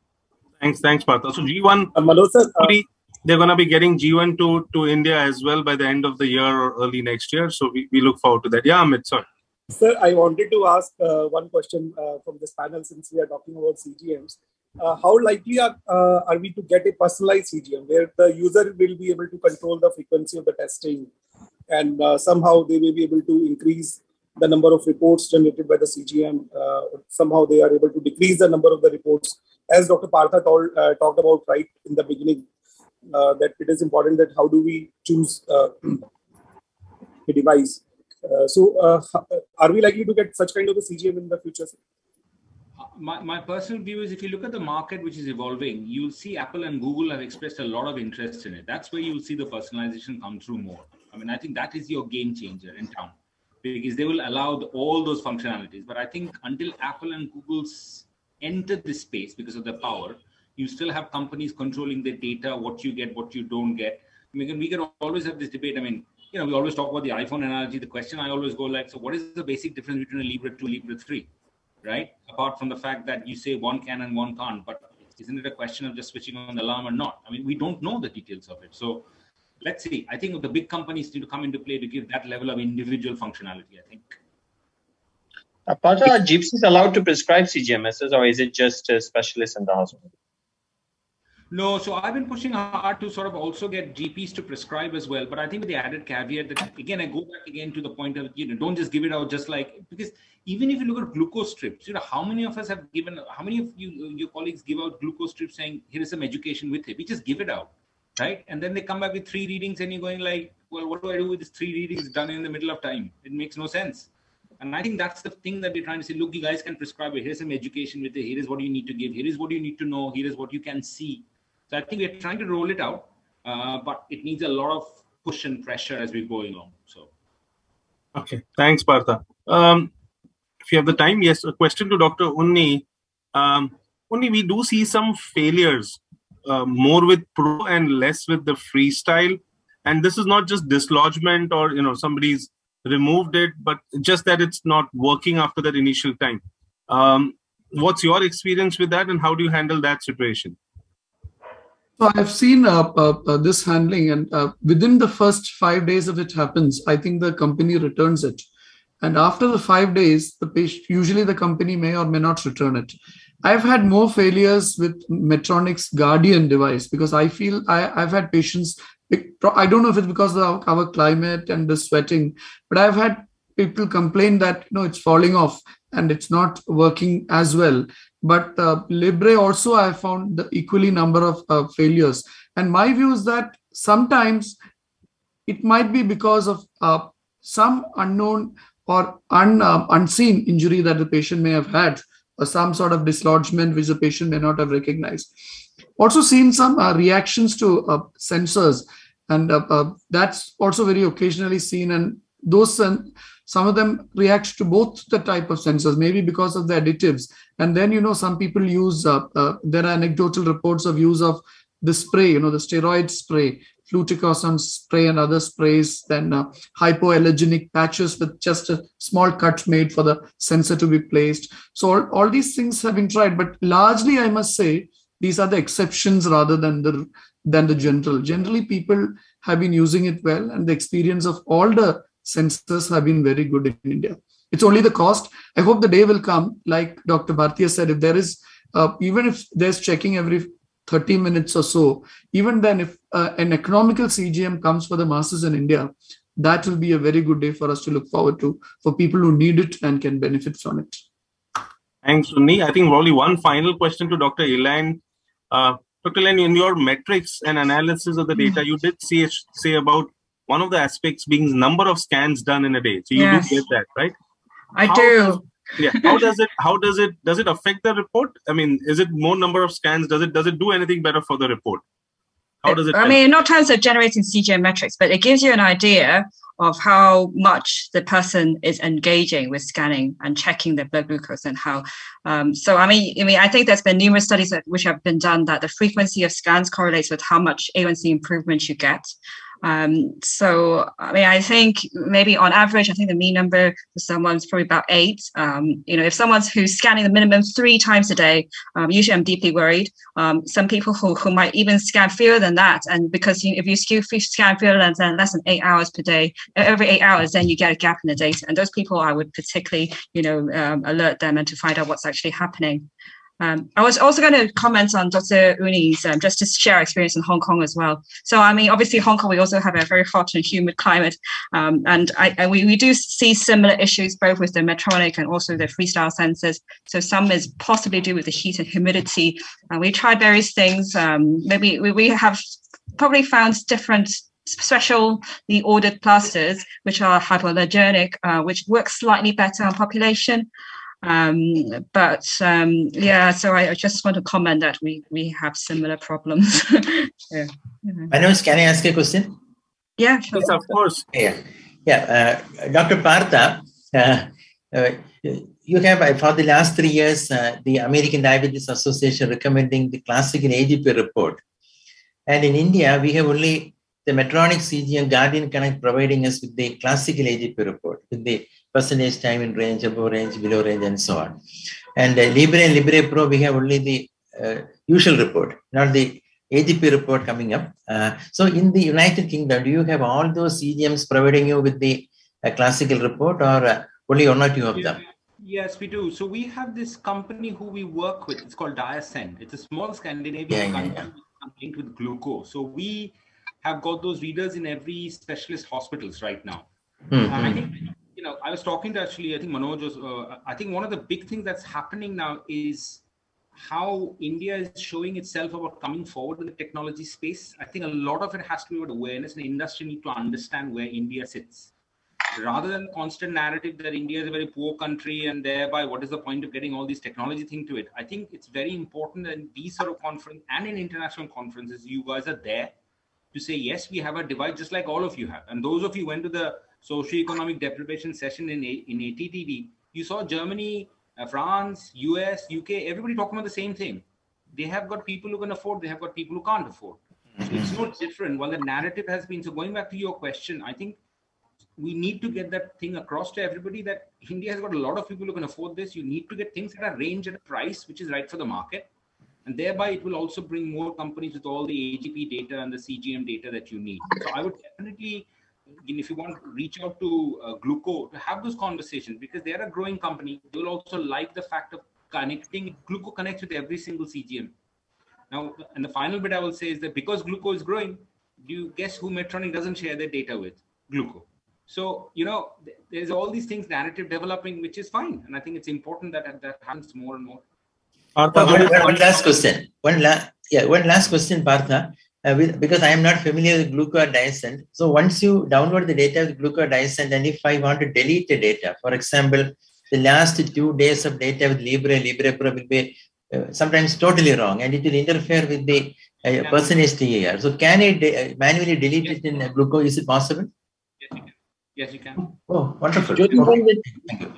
Thanks, Partha. So G1, they're going to be getting G1 to India as well by the end of the year or early next year. So we look forward to that. Yeah, Amit, sorry. Sir, I wanted to ask one question from this panel, since we are talking about CGMs. How likely are we to get a personalized CGM where the user will be able to control the frequency of the testing, and somehow they will be able to increase the number of reports generated by the CGM, somehow they are able to decrease the number of the reports, as Dr. Partha talked about right in the beginning, that it is important that how do we choose a device. So are we likely to get such kind of a CGM in the future? My personal view is, if you look at the market which is evolving, you'll see Apple and Google have expressed a lot of interest in it. That's where you'll see the personalization come through more. I think that is your game changer in town, because they will allow all those functionalities. But I think until Apple and Google enter this space because of their power, you still have companies controlling their data, what you get, what you don't get. We can always have this debate. We always talk about the iPhone analogy. The question I always go like, so what is the basic difference between a Libre 2 and Libre 3? Right? Apart from the fact that you say one can and one can't, but isn't it a question of just switching on the alarm or not? We don't know the details of it. So let's see. I think the big companies need to come into play to give that level of individual functionality, I think. Partha, are GPs allowed to prescribe CGMSs, or is it just specialists in the hospital? No, so I've been pushing hard to sort of also get GPs to prescribe as well. But I think with the added caveat that, again, I go back again to the point of, don't just give it out just like, because even if you look at glucose strips, how many of us have given, how many of your colleagues give out glucose strips saying, here is some education with it? We just give it out, right? And then they come back with 3 readings and you're going like, well, what do I do with these 3 readings done in the middle of time? It makes no sense. And I think that's the thing that we're trying to say, look, you guys can prescribe it. Here's some education with it. Here is what you need to give. Here is what you need to know. Here is what you can see. So I think we're trying to roll it out, but it needs a lot of push and pressure as we're going along. So, okay, thanks, Partha. If you have the time, yes, a question to Dr. Unni. Unni, we do see some failures, more with Pro and less with the Freestyle. And this is not just dislodgement or, somebody's removed it, but just that it's not working after that initial time. What's your experience with that, and how do you handle that situation? So I've seen this handling, and within the first 5 days of it happens, I think the company returns it. And after the 5 days, usually the company may or may not return it. I've had more failures with Medtronic's Guardian device, because I feel I've had patients, I don't know if it's because of our climate and the sweating, but I've had people complain that, it's falling off and it's not working as well. But Libre also, I found the equally number of failures. And my view is that sometimes it might be because of some unknown or unseen injury that the patient may have had, or some sort of dislodgement which the patient may not have recognized. Also seen some reactions to sensors, and that's also very occasionally seen. And those some of them react to both the type of sensors, maybe because of the additives. And then, some people use, there are anecdotal reports of use of the spray, the steroid spray, fluticasone spray and other sprays, then hypoallergenic patches with just a small cut made for the sensor to be placed. So all these things have been tried, but largely I must say, these are the exceptions rather than the general. Generally, people have been using it well, and the experience of all the sensors have been very good in India. It's only the cost. I hope the day will come, like Dr. Bhartiya said, if there is, even if there's checking every 30 minutes or so, even then if an economical CGM comes for the masses in India, that will be a very good day for us to look forward to, for people who need it and can benefit from it. Thanks, Sunni. I think probably one final question to Dr. Elaine. Dr. Elaine, in your metrics and analysis of the data, you did say about one of the aspects being number of scans done in a day. So you do get that, right? I do. How does it affect the report? I mean, is it more number of scans? Does it do anything better for the report? How does it? I mean, not in terms of generating CGM metrics, but it gives you an idea of how much the person is engaging with scanning and checking their blood glucose and how. So I mean, I think there's been numerous studies which have been done that the frequency of scans correlates with how much A1C improvement you get. So I mean, I think maybe on average, I think the mean number for someone's probably about 8. If someone's who's scanning the minimum 3 times a day, usually I'm deeply worried. Some people who might even scan fewer than that, and because if you scan fewer than less than 8 hours per day, every 8 hours, then you get a gap in the data. And those people, I would particularly, alert them and to find out what's actually happening. I was also going to comment on Dr. Uni's, just to share experience in Hong Kong as well. So, I mean, obviously Hong Kong, we also have a very hot and humid climate. And we do see similar issues, both with the Medtronic and also the freestyle sensors. So some is possibly due with the heat and humidity. We tried various things. Maybe we have probably found different specially ordered plasters, which are hypoallergenic, which work slightly better on population. So I just want to comment that we have similar problems. Manoj, can I ask a question? Yeah, sure. Yes, of course. Dr. Partha, you have for the last 3 years the American Diabetes Association recommending the classical AGP report, and in India we have only the Medtronic CGM Guardian Connect providing us with the classical AGP report with the percentage time in range, above range, below range, and so on. And Libre and Libre Pro, we have only the usual report, not the AGP report coming up. So in the United Kingdom, do you have all those CGMs providing you with the classical report, or only 1 or 2 of them? Yes, we do. So we have this company who we work with. It's called Diascend. It's a small Scandinavian company linked with Gluco. So we have got those readers in every specialist hospitals right now. I think, I was talking to I think Manoj was, I think one of the big things that's happening now is how India is showing itself about coming forward in the technology space. I think a lot of it has to do with awareness, and industry need to understand where India sits. Rather than constant narrative that India is a very poor country and thereby what is the point of getting all these technology thing to it. I think it's very important that in these sort of conference and in international conferences, you guys are there to say, yes, we have a device just like all of you have. And those of you went to the socio-economic deprivation session in ATTD, you saw Germany, France, US, UK, everybody talking about the same thing. They have got people who can afford, they have got people who can't afford. So it's not different. While the narrative has been, so going back to your question, I think we need to get that thing across to everybody that India has got a lot of people who can afford this. You need to get things at a range at a price which is right for the market. And thereby it will also bring more companies with all the AGP data and the CGM data that you need. So I would definitely, if you want to reach out to Gluco to have those conversations, because they're a growing company. They will also like the fact of connecting. Gluco connects with every single CGM. Now, and the final bit I will say is that because Gluco is growing, do you guess who Medtronic doesn't share their data with? Gluco. So, there's all these things, narrative developing, which is fine. And I think it's important that that happens more and more. One last question. One last question, Partha. Because I am not familiar with Gluco or Diascend. So once you download the data with Gluco or Diascend, and if I want to delete the data, for example, the last 2 days of data with Libre Pro will be sometimes totally wrong, and it will interfere with the percentage TAR. So can I manually delete it in Gluco? Is it possible? Yes, you can. Oh, wonderful.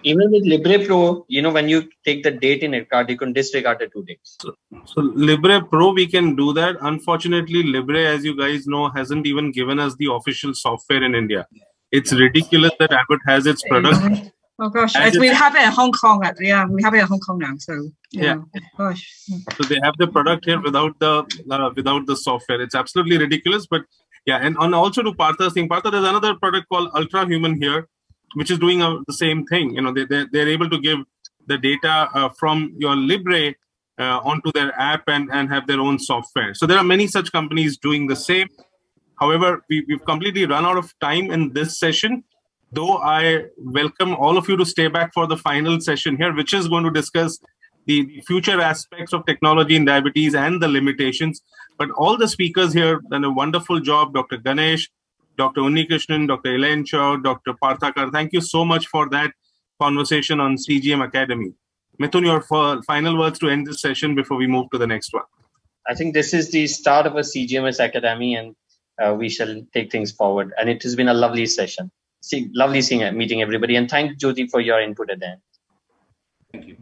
Even with Libre Pro, when you take the date in a card, you can disregard the 2 days. So Libre Pro, we can do that. Unfortunately, Libre, as you guys know, hasn't even given us the official software in India. It's ridiculous that Abbott has its product. Oh gosh, we have it in Hong Kong. Yeah, we have it in Hong Kong now. So yeah. Gosh. So they have the product here without the software. It's absolutely ridiculous. But yeah, and also to Partha's thing, Partha, there's another product called Ultra Human here, which is doing the same thing. They're able to give the data from your Libre onto their app and have their own software. So there are many such companies doing the same. However, we've completely run out of time in this session, though I welcome all of you to stay back for the final session here, which is going to discuss the future aspects of technology in diabetes and the limitations. But all the speakers here done a wonderful job. Dr. Ganesh, Dr. Uni Krishnan, Dr. Elaine Chow, Dr. Parthakar. Thank you so much for that conversation on CGM Academy. Mithun, your final words to end this session before we move to the next one. I think this is the start of a CGMS Academy, and we shall take things forward. And it has been a lovely session. Lovely meeting everybody. And thank Jyoti for your input at the end. Thank you.